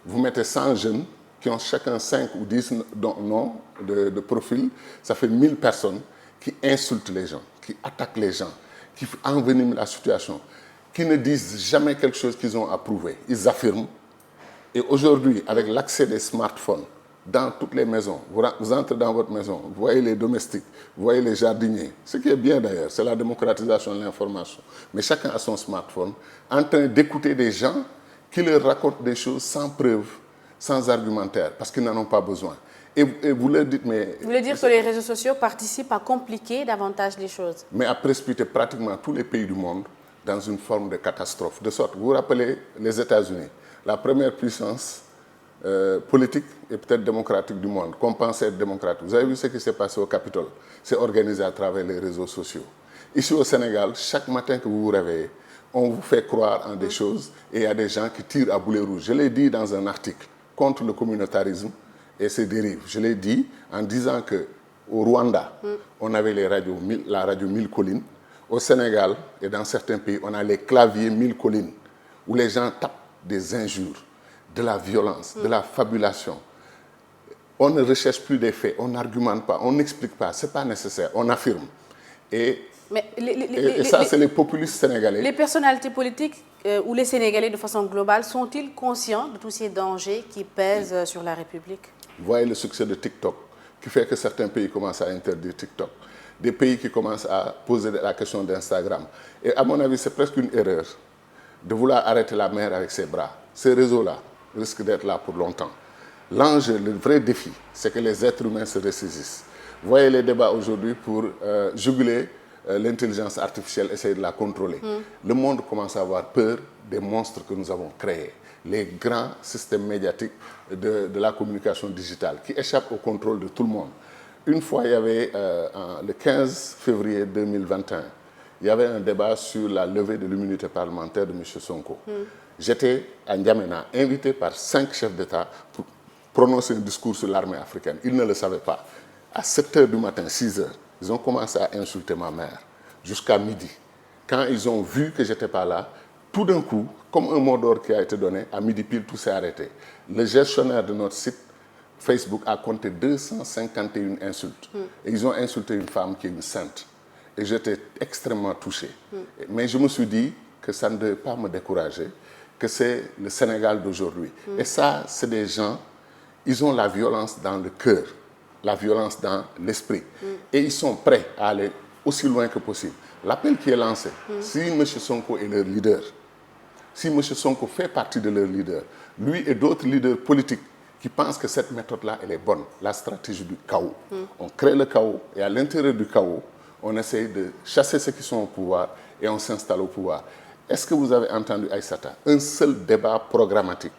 Vous mettez 100 jeunes qui ont chacun 5 ou 10 noms de profil. Ça fait 1000 personnes qui insultent les gens, qui attaquent les gens, qui enveniment la situation, qui ne disent jamais quelque chose qu'ils ont à prouver. Ils affirment. Et aujourd'hui, avec l'accès des smartphones, dans toutes les maisons, vous entrez dans votre maison, vous voyez les domestiques, vous voyez les jardiniers. Ce qui est bien d'ailleurs, c'est la démocratisation de l'information. Mais chacun a son smartphone, en train d'écouter des gens qui leur racontent des choses sans preuve, sans argumentaire, parce qu'ils n'en ont pas besoin. Et vous leur dites, mais... Vous voulez dire que les réseaux sociaux participent à compliquer davantage les choses? Mais à précipiter pratiquement tous les pays du monde dans une forme de catastrophe. De sorte, vous vous rappelez les États-Unis, la première puissance politique et peut-être démocratique du monde, qu'on pensait être démocratique. Vous avez vu ce qui s'est passé au Capitole? C'est organisé à travers les réseaux sociaux. Ici au Sénégal, chaque matin que vous vous réveillez, on vous fait croire en des choses et il y a des gens qui tirent à boulet rouge. Je l'ai dit dans un article contre le communautarisme et ses dérives. Je l'ai dit en disant qu'au Rwanda, on avait la radio 1000 collines. Au Sénégal et dans certains pays, on a les claviers 1000 collines où les gens tapent des injures, de la violence, de la fabulation. On ne recherche plus des faits, on n'argumente pas, on n'explique pas, ce n'est pas nécessaire, on affirme. Et ça, c'est les populistes sénégalais. Les personnalités politiques ou les Sénégalais de façon globale sont-ils conscients de tous ces dangers qui pèsent sur la République? Vous voyez le succès de TikTok, qui fait que certains pays commencent à interdire TikTok. Des pays qui commencent à poser la question d'Instagram. Et à mon avis, c'est presque une erreur de vouloir arrêter la mer avec ses bras. Ces réseaux-là risquent d'être là pour longtemps. L'enjeu, le vrai défi, c'est que les êtres humains se ressaisissent. Vous voyez les débats aujourd'hui pour juguler l'intelligence artificielle, essayer de la contrôler. Le monde commence à avoir peur des monstres que nous avons créés. Les grands systèmes médiatiques de la communication digitale qui échappent au contrôle de tout le monde. Une fois, il y avait, le 15 février 2021, il y avait un débat sur la levée de l'immunité parlementaire de M. Sonko. J'étais à N'Djamena, invité par 5 chefs d'État pour prononcer un discours sur l'armée africaine. Ils ne le savaient pas. À 7 h du matin, 6 h, ils ont commencé à insulter ma mère jusqu'à midi. Quand ils ont vu que je n'étais pas là, tout d'un coup, comme un mot d'ordre qui a été donné, à midi pile, tout s'est arrêté. Le gestionnaire de notre site Facebook a compté 251 insultes. Et ils ont insulté une femme qui est une sainte. Et j'étais extrêmement touché. Mais je me suis dit que ça ne devait pas me décourager, que c'est le Sénégal d'aujourd'hui. Et ça, c'est des gens, ils ont la violence dans le cœur, la violence dans l'esprit. Et ils sont prêts à aller aussi loin que possible. L'appel qui est lancé, si M. Sonko est leur leader, si M. Sonko fait partie de leur leader, lui et d'autres leaders politiques qui pensent que cette méthode-là, elle est bonne, la stratégie du chaos. On crée le chaos et à l'intérieur du chaos, on essaye de chasser ceux qui sont au pouvoir et on s'installe au pouvoir. Est-ce que vous avez entendu, Aïssata, un seul débat programmatique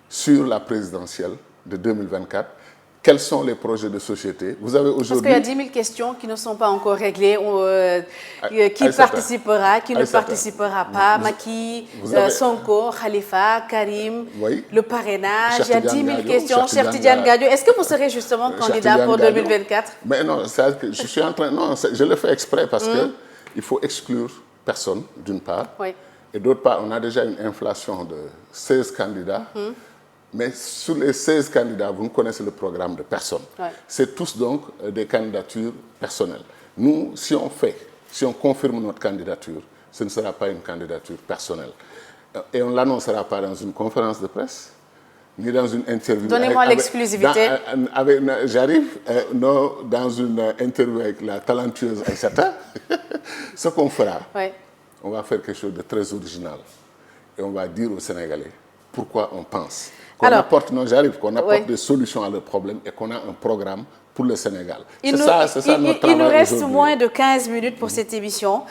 sur la présidentielle de 2024? Quels sont les projets de société? Vous avez aujourd'hui... Parce qu'il y a 10 000 questions qui ne sont pas encore réglées. Qui participera, qui ne participera pas, Macky, Sonko, Khalifa, Karim, le parrainage. Il y a 10 000 questions. Cheikh Tidiane Gadio, est-ce que vous serez justement candidat pour 2024? Mais non, je suis en train... Non, je le fais exprès parce qu'il faut exclure personne, d'une part. Oui. Et d'autre part, on a déjà une inflation de 16 candidats. Mais sur les 16 candidats, vous ne connaissez le programme de personne. Ouais. C'est tous donc des candidatures personnelles. Nous, si on confirme notre candidature, ce ne sera pas une candidature personnelle. Et on ne l'annoncera pas dans une conférence de presse, ni dans une interview. Donnez-moi l'exclusivité. J'arrive dans une interview avec la talentueuse Aïssata. Ce qu'on fera, on va faire quelque chose de très original. Et on va dire aux Sénégalais pourquoi on pense qu'on apporte des solutions à leurs problèmes et qu'on a un programme pour le Sénégal. C'est ça notre travail. Il nous reste moins de 15 minutes pour cette émission.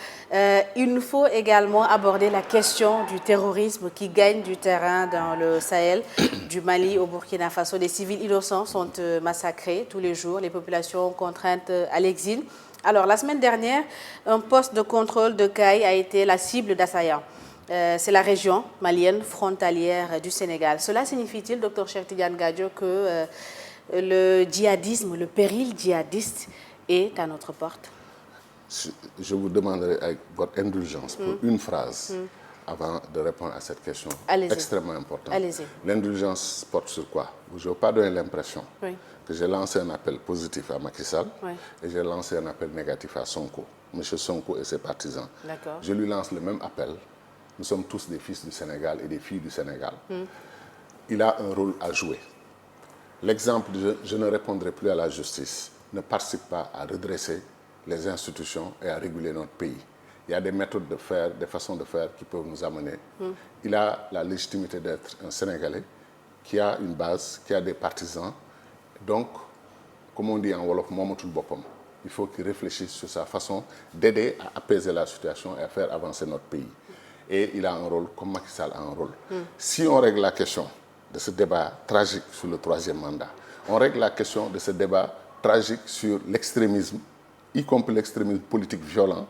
Il nous faut également aborder la question du terrorisme qui gagne du terrain dans le Sahel, du Mali au Burkina Faso. Les civils innocents sont massacrés tous les jours, les populations contraintes à l'exil. Alors, la semaine dernière, un poste de contrôle de Kayes a été la cible d'assaillants. C'est la région malienne frontalière du Sénégal. Cela signifie-t-il, Dr Cheikh Tidiane Gadio, que le djihadisme, le péril djihadiste est à notre porte? Je vous demanderai avec votre indulgence pour une phrase avant de répondre à cette question extrêmement importante. L'indulgence porte sur quoi? Je ne veux pas donner l'impression que j'ai lancé un appel positif à Macky Sall et j'ai lancé un appel négatif à Sonko, M. Sonko et ses partisans. Je lui lance le même appel. Nous sommes tous des fils du Sénégal et des filles du Sénégal. Il a un rôle à jouer. L'exemple de « je ne répondrai plus à la justice » ne participe pas à redresser les institutions et à réguler notre pays. Il y a des méthodes de faire, des façons de faire qui peuvent nous amener. Il a la légitimité d'être un Sénégalais qui a une base, qui a des partisans. Donc, comme on dit en Wolof, il faut qu'il réfléchisse sur sa façon d'aider à apaiser la situation et à faire avancer notre pays. Et il a un rôle, comme Macky Sall a un rôle. Si on règle la question de ce débat tragique sur le 3e mandat, on règle la question de ce débat tragique sur l'extrémisme, y compris l'extrémisme politique violent,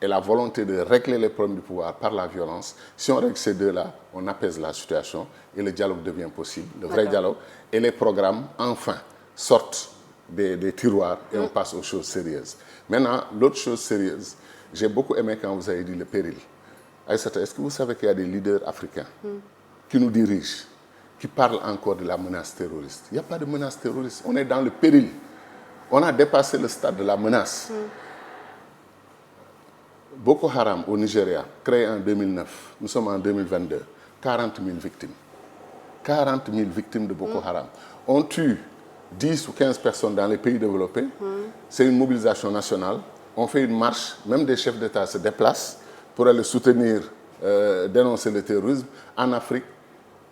et la volonté de régler les problèmes du pouvoir par la violence. Si on règle ces deux-là, on apaise la situation et le dialogue devient possible, le vrai dialogue. Et les programmes, enfin, sortent des tiroirs et on passe aux choses sérieuses. Maintenant, l'autre chose sérieuse, j'ai beaucoup aimé quand vous avez dit le péril. Aïssata, est-ce que vous savez qu'il y a des leaders africains qui nous dirigent, qui parlent encore de la menace terroriste? Il n'y a pas de menace terroriste. On est dans le péril. On a dépassé le stade de la menace. Boko Haram au Nigeria, créé en 2009, nous sommes en 2022, 40 000 victimes. 40 000 victimes de Boko Haram. On tue 10 ou 15 personnes dans les pays développés. C'est une mobilisation nationale. On fait une marche, même des chefs d'État se déplacent pour aller soutenir, dénoncer le terrorisme. En Afrique,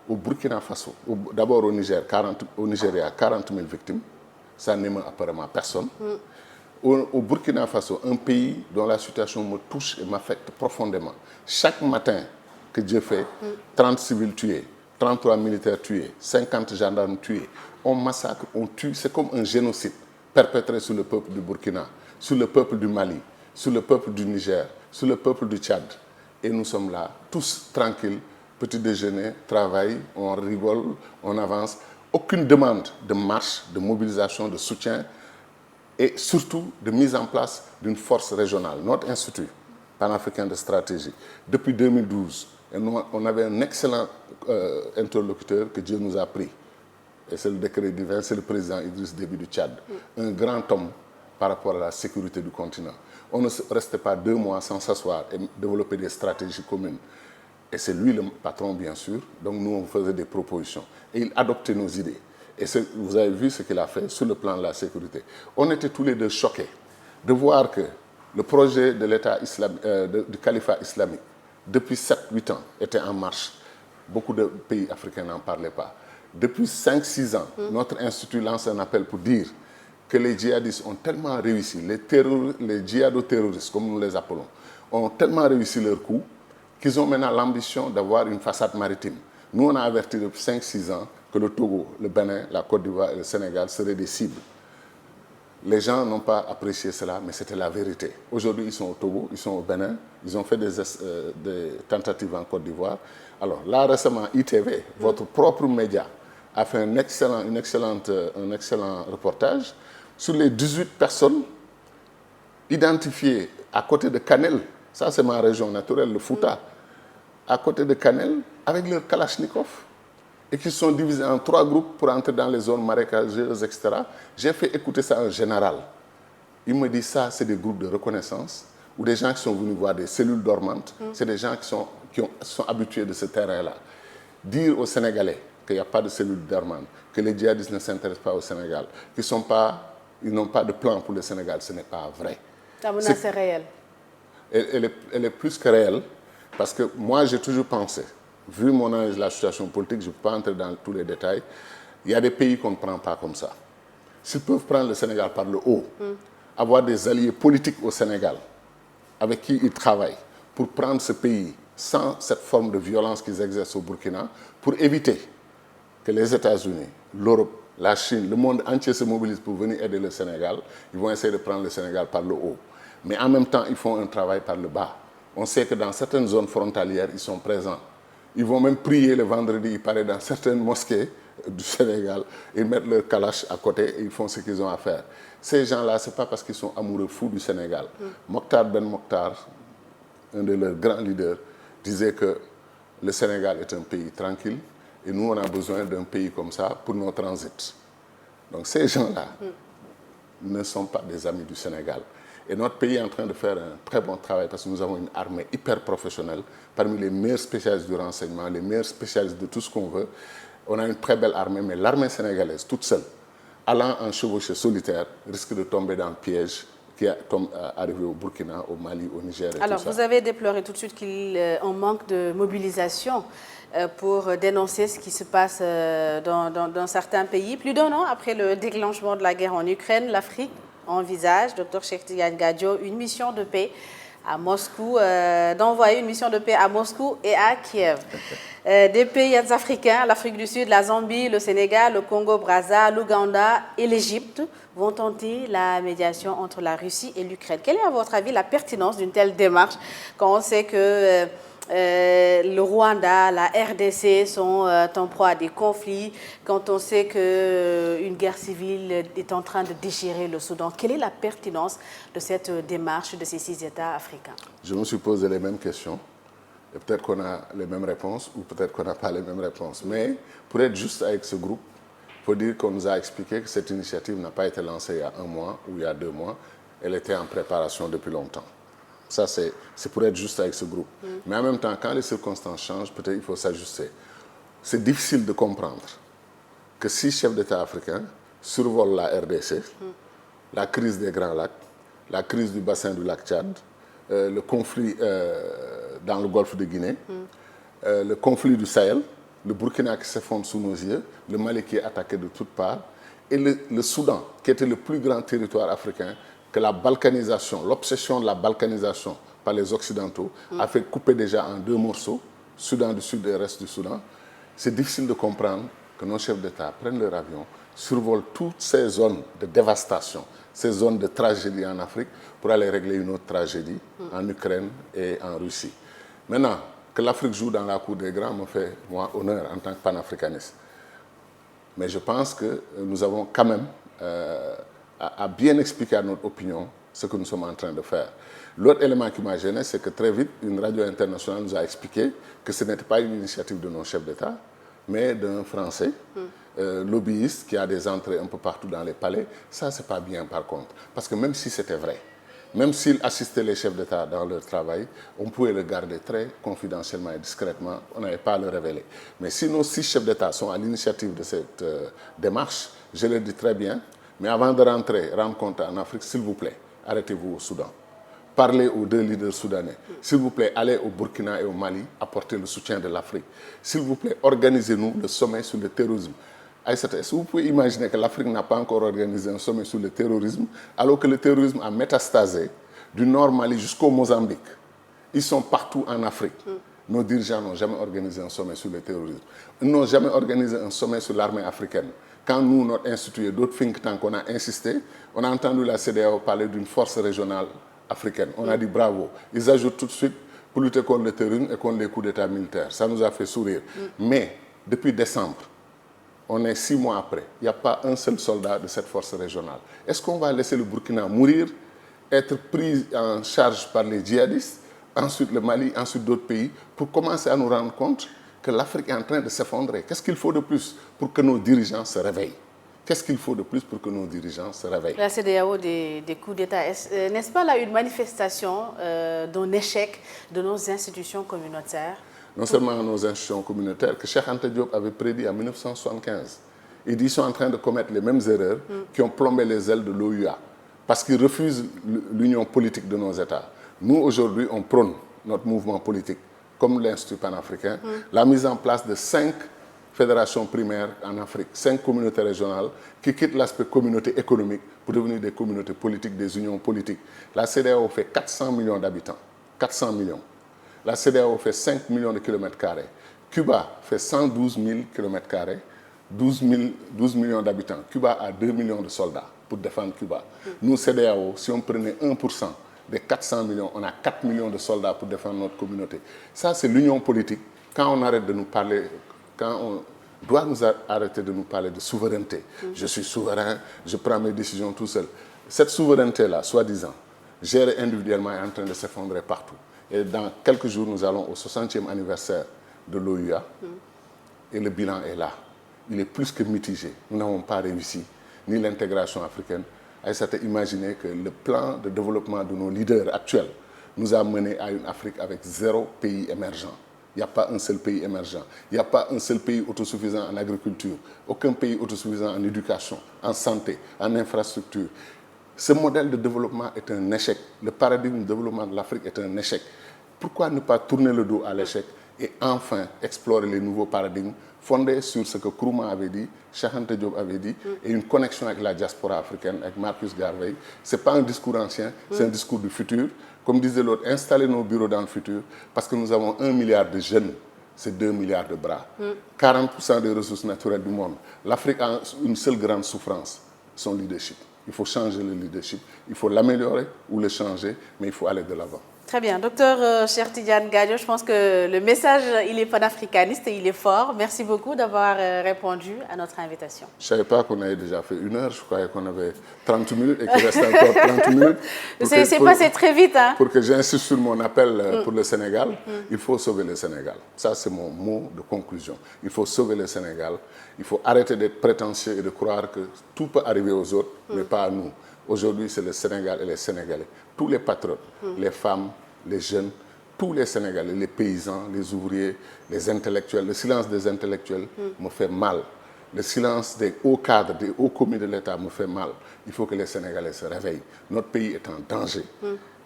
au Burkina Faso, d'abord au Nigeria, 40 000 victimes. Ça n'émeut apparemment personne. Au Burkina Faso, un pays dont la situation me touche et m'affecte profondément. Chaque matin que Dieu fait, 30 civils tués, 33 militaires tués, 50 gendarmes tués, on massacre, on tue. C'est comme un génocide perpétré sur le peuple du Burkina, sur le peuple du Mali, sur le peuple du Niger, sur le peuple du Tchad. Et nous sommes là, tous tranquilles, petit déjeuner, travail, on rigole, on avance. Aucune demande de marche, de mobilisation, de soutien et surtout de mise en place d'une force régionale. Notre institut panafricain de stratégie, depuis 2012, et nous, on avait un excellent interlocuteur que Dieu nous a pris. Et c'est le décret divin, c'est le président Idriss Déby du Tchad. Un grand homme par rapport à la sécurité du continent. On ne restait pas 2 mois sans s'asseoir et développer des stratégies communes. Et c'est lui le patron, bien sûr. Donc nous, on faisait des propositions. Et il adoptait nos idées. Et vous avez vu ce qu'il a fait sur le plan de la sécurité. On était tous les deux choqués de voir que le projet de l'État du califat islamique, depuis 7-8 ans, était en marche. Beaucoup de pays africains n'en parlaient pas. Depuis 5-6 ans, notre institut lance un appel pour dire que les djihadistes ont tellement réussi, les djihado-terroristes, comme nous les appelons, ont tellement réussi leur coup qu'ils ont maintenant l'ambition d'avoir une façade maritime. Nous, on a averti depuis 5-6 ans que le Togo, le Bénin, la Côte d'Ivoire et le Sénégal seraient des cibles. Les gens n'ont pas apprécié cela, mais c'était la vérité. Aujourd'hui, ils sont au Togo, ils sont au Bénin, ils ont fait des tentatives en Côte d'Ivoire. Alors là, récemment, ITV, votre propre média, a fait un excellent reportage sur les 18 personnes identifiées à côté de Kanel. Ça, c'est ma région naturelle, le Fouta. À côté de Kanel, avec leur Kalachnikov. Et qui sont divisés en 3 groupes pour entrer dans les zones marécageuses, etc. J'ai fait écouter ça à un général. Il me dit ça, c'est des groupes de reconnaissance ou des gens qui sont venus voir des cellules dormantes. C'est des gens qui sont habitués de ce terrain-là. Dire aux Sénégalais qu'il n'y a pas de cellules dormantes, que les djihadistes ne s'intéressent pas au Sénégal, qu'ils n'ont pas de plan pour le Sénégal, ce n'est pas vrai. La menace est réelle. Elle est plus que réelle, parce que moi, j'ai toujours pensé, vu mon analyse de la situation politique, je ne peux pas entrer dans tous les détails, il y a des pays qu'on ne prend pas comme ça. S'ils peuvent prendre le Sénégal par le haut, avoir des alliés politiques au Sénégal, avec qui ils travaillent, pour prendre ce pays sans cette forme de violence qu'ils exercent au Burkina, pour éviter que les États-Unis, l'Europe, la Chine, le monde entier se mobilise pour venir aider le Sénégal, ils vont essayer de prendre le Sénégal par le haut. Mais en même temps, ils font un travail par le bas. On sait que dans certaines zones frontalières, ils sont présents. Ils vont même prier le vendredi, il paraît, dans certaines mosquées du Sénégal. Ils mettent leur kalash à côté et ils font ce qu'ils ont à faire. Ces gens-là, ce n'est pas parce qu'ils sont amoureux fous du Sénégal. Mokhtar Ben Mokhtar, un de leurs grands leaders, disait que le Sénégal est un pays tranquille et nous, on a besoin d'un pays comme ça pour nos transits. Donc ces gens-là ne sont pas des amis du Sénégal. Et notre pays est en train de faire un très bon travail parce que nous avons une armée hyper professionnelle, parmi les meilleurs spécialistes du renseignement, les meilleurs spécialistes de tout ce qu'on veut. On a une très belle armée, mais l'armée sénégalaise, toute seule, allant en chevauchée solitaire, risque de tomber dans le piège qui est arrivé au Burkina, au Mali, au Niger et Alors, tout ça. vous avez déploré tout de suite qu'on manque de mobilisation pour dénoncer ce qui se passe dans certains pays. Plus d'un an après le déclenchement de la guerre en Ukraine, l'Afrique envisage, Dr Cheikh Tidiane Gadio, une mission de paix à Moscou, d'envoyer une mission de paix à Moscou et à Kiev. Des pays africains, l'Afrique du Sud, la Zambie, le Sénégal, le Congo-Brazza, l'Ouganda et l'Égypte vont tenter la médiation entre la Russie et l'Ukraine. Quelle est, à votre avis, la pertinence d'une telle démarche quand on sait que le Rwanda, la RDC sont en proie à des conflits, quand on sait qu'une guerre civile est en train de déchirer le Soudan? Quelle est la pertinence de cette démarche de ces 6 États africains? Je me suis posé les mêmes questions. Et peut-être qu'on a les mêmes réponses ou peut-être qu'on n'a pas les mêmes réponses. Mais pour être juste avec ce groupe, il faut dire qu'on nous a expliqué que cette initiative n'a pas été lancée il y a 1 mois ou il y a 2 mois. Elle était en préparation depuis longtemps. Ça, c'est pour être juste avec ce groupe. Mais en même temps, quand les circonstances changent, peut-être il faut s'ajuster. C'est difficile de comprendre que 6 chefs d'État africains survolent la RDC, la crise des Grands Lacs, la crise du bassin du lac Tchad, le conflit dans le golfe de Guinée, le conflit du Sahel, le Burkina qui s'effondre sous nos yeux, le Mali qui est attaqué de toutes parts, et le Soudan, qui était le plus grand territoire africain, que la balkanisation, l'obsession de la balkanisation par les Occidentaux a fait couper déjà en 2 morceaux, Soudan du Sud et le reste du Soudan. C'est difficile de comprendre que nos chefs d'État prennent leur avion, survolent toutes ces zones de dévastation, ces zones de tragédie en Afrique pour aller régler une autre tragédie en Ukraine et en Russie. Maintenant, que l'Afrique joue dans la cour des grands me fait, moi, honneur en tant que panafricaniste. Mais je pense que nous avons quand même à bien expliquer à notre opinion ce que nous sommes en train de faire. L'autre élément qui m'a gêné, c'est que très vite, une radio internationale nous a expliqué que ce n'était pas une initiative de nos chefs d'État, mais d'un Français, lobbyiste, qui a des entrées un peu partout dans les palais. Ça, c'est pas bien par contre. Parce que même si c'était vrai, même s'il assistait les chefs d'État dans leur travail, on pouvait le garder très confidentiellement et discrètement, on n'avait pas à le révéler. Mais si nos 6 chefs d'État sont à l'initiative de cette démarche, je le dis très bien, mais avant de rentrer, rendre compte en Afrique, s'il vous plaît, arrêtez-vous au Soudan. Parlez aux 2 leaders soudanais. S'il vous plaît, allez au Burkina et au Mali, apportez le soutien de l'Afrique. S'il vous plaît, organisez-nous le sommet sur le terrorisme. Aïssata, est-ce que vous pouvez imaginer que l'Afrique n'a pas encore organisé un sommet sur le terrorisme, alors que le terrorisme a métastasé du nord Mali jusqu'au Mozambique? Ils sont partout en Afrique. Nos dirigeants n'ont jamais organisé un sommet sur le terrorisme. Ils n'ont jamais organisé un sommet sur l'armée africaine. Quand nous, notre institut et d'autres think tanks, on a insisté, on a entendu la CEDEAO parler d'une force régionale africaine. On a dit bravo. Ils ajoutent tout de suite pour lutter contre le terrorisme et contre les coups d'État militaires. Ça nous a fait sourire. Mais depuis décembre, on est 6 mois après, il n'y a pas un seul soldat de cette force régionale. Est-ce qu'on va laisser le Burkina mourir, être pris en charge par les djihadistes, ensuite le Mali, ensuite d'autres pays, pour commencer à nous rendre compte que l'Afrique est en train de s'effondrer? Qu'est-ce qu'il faut de plus pour que nos dirigeants se réveillent? Qu'est-ce qu'il faut de plus pour que nos dirigeants se réveillent? La CEDEAO des coups d'État, n'est-ce pas là une manifestation d'un échec de nos institutions communautaires? Non seulement nos institutions communautaires, que Cheikh Anta Diop avait prédit en 1975. Il dit qu'ils sont en train de commettre les mêmes erreurs qui ont plombé les ailes de l'OUA, parce qu'ils refusent l'union politique de nos États. Nous, aujourd'hui, on prône notre mouvement politique, comme l'Institut panafricain, la mise en place de 5 fédérations primaires en Afrique, 5 communautés régionales qui quittent l'aspect communauté économique pour devenir des communautés politiques, des unions politiques. La CEDEAO fait 400 millions d'habitants, 400 millions. La CEDEAO fait 5 millions de kilomètres carrés. Cuba fait 112 000 kilomètres carrés, 12 millions d'habitants. Cuba a 2 millions de soldats pour défendre Cuba. Nous, CEDEAO, si on prenait 1% des 400 millions, on a 4 millions de soldats pour défendre notre communauté. Ça, c'est l'union politique. Quand on arrête de nous parler, quand on doit nous arrêter de nous parler de souveraineté. Je suis souverain, je prends mes décisions tout seul. Cette souveraineté-là, soi-disant, gérée individuellement, est en train de s'effondrer partout. Et dans quelques jours, nous allons au 60e anniversaire de l'OUA et le bilan est là. Il est plus que mitigé. Nous n'avons pas réussi, ni l'intégration africaine. Aïssata, imaginez que le plan de développement de nos leaders actuels nous a menés à une Afrique avec 0 pays émergent. Il n'y a pas un seul pays émergent. Il n'y a pas un seul pays autosuffisant en agriculture. Aucun pays autosuffisant en éducation, en santé, en infrastructure. Ce modèle de développement est un échec. Le paradigme de développement de l'Afrique est un échec. Pourquoi ne pas tourner le dos à l'échec et enfin explorer les nouveaux paradigmes fondés sur ce que Nkrumah avait dit, Cheikh Anta Diop avait dit, et une connexion avec la diaspora africaine, avec Marcus Garvey. Ce n'est pas un discours ancien, c'est un discours du futur. Comme disait l'autre, installer nos bureaux dans le futur, parce que nous avons 1 milliard de jeunes, c'est 2 milliards de bras. 40% des ressources naturelles du monde. L'Afrique a une seule grande souffrance, son leadership. Il faut changer le leadership, il faut l'améliorer ou le changer, mais il faut aller de l'avant. Très bien. Docteur Cheikh Tidiane Gadio, je pense que le message, il est panafricaniste et il est fort. Merci beaucoup d'avoir répondu à notre invitation. Je ne savais pas qu'on avait déjà fait 1 heure, je croyais qu'on avait 30 minutes et qu'il reste encore 30 minutes. C'est passé très vite. Hein? Pour que j'insiste sur mon appel pour le Sénégal, il faut sauver le Sénégal. Ça, c'est mon mot de conclusion. Il faut sauver le Sénégal. Il faut arrêter d'être prétentieux et de croire que tout peut arriver aux autres, mais pas à nous. Aujourd'hui, c'est le Sénégal et les Sénégalais. Tous les patriotes, les femmes, les jeunes, tous les Sénégalais, les paysans, les ouvriers, les intellectuels. Le silence des intellectuels me fait mal. Le silence des hauts cadres, des hauts commis de l'État me fait mal. Il faut que les Sénégalais se réveillent. Notre pays est en danger.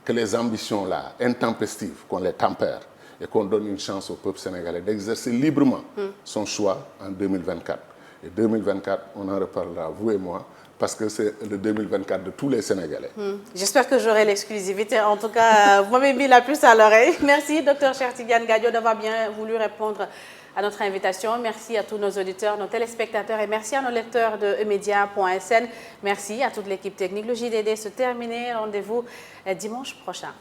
Que les ambitions là, intempestives, qu'on les tempère et qu'on donne une chance au peuple sénégalais d'exercer librement son choix en 2024. Et 2024, on en reparlera, vous et moi, parce que c'est le 2024 de tous les Sénégalais. J'espère que j'aurai l'exclusivité. En tout cas, vous m'avez mis la puce à l'oreille. Merci, Dr Cheikh Tidiane Gadio, d'avoir bien voulu répondre à notre invitation. Merci à tous nos auditeurs, nos téléspectateurs et merci à nos lecteurs de emedia.sn. Merci à toute l'équipe technique. Le JDD se termine. Rendez-vous dimanche prochain.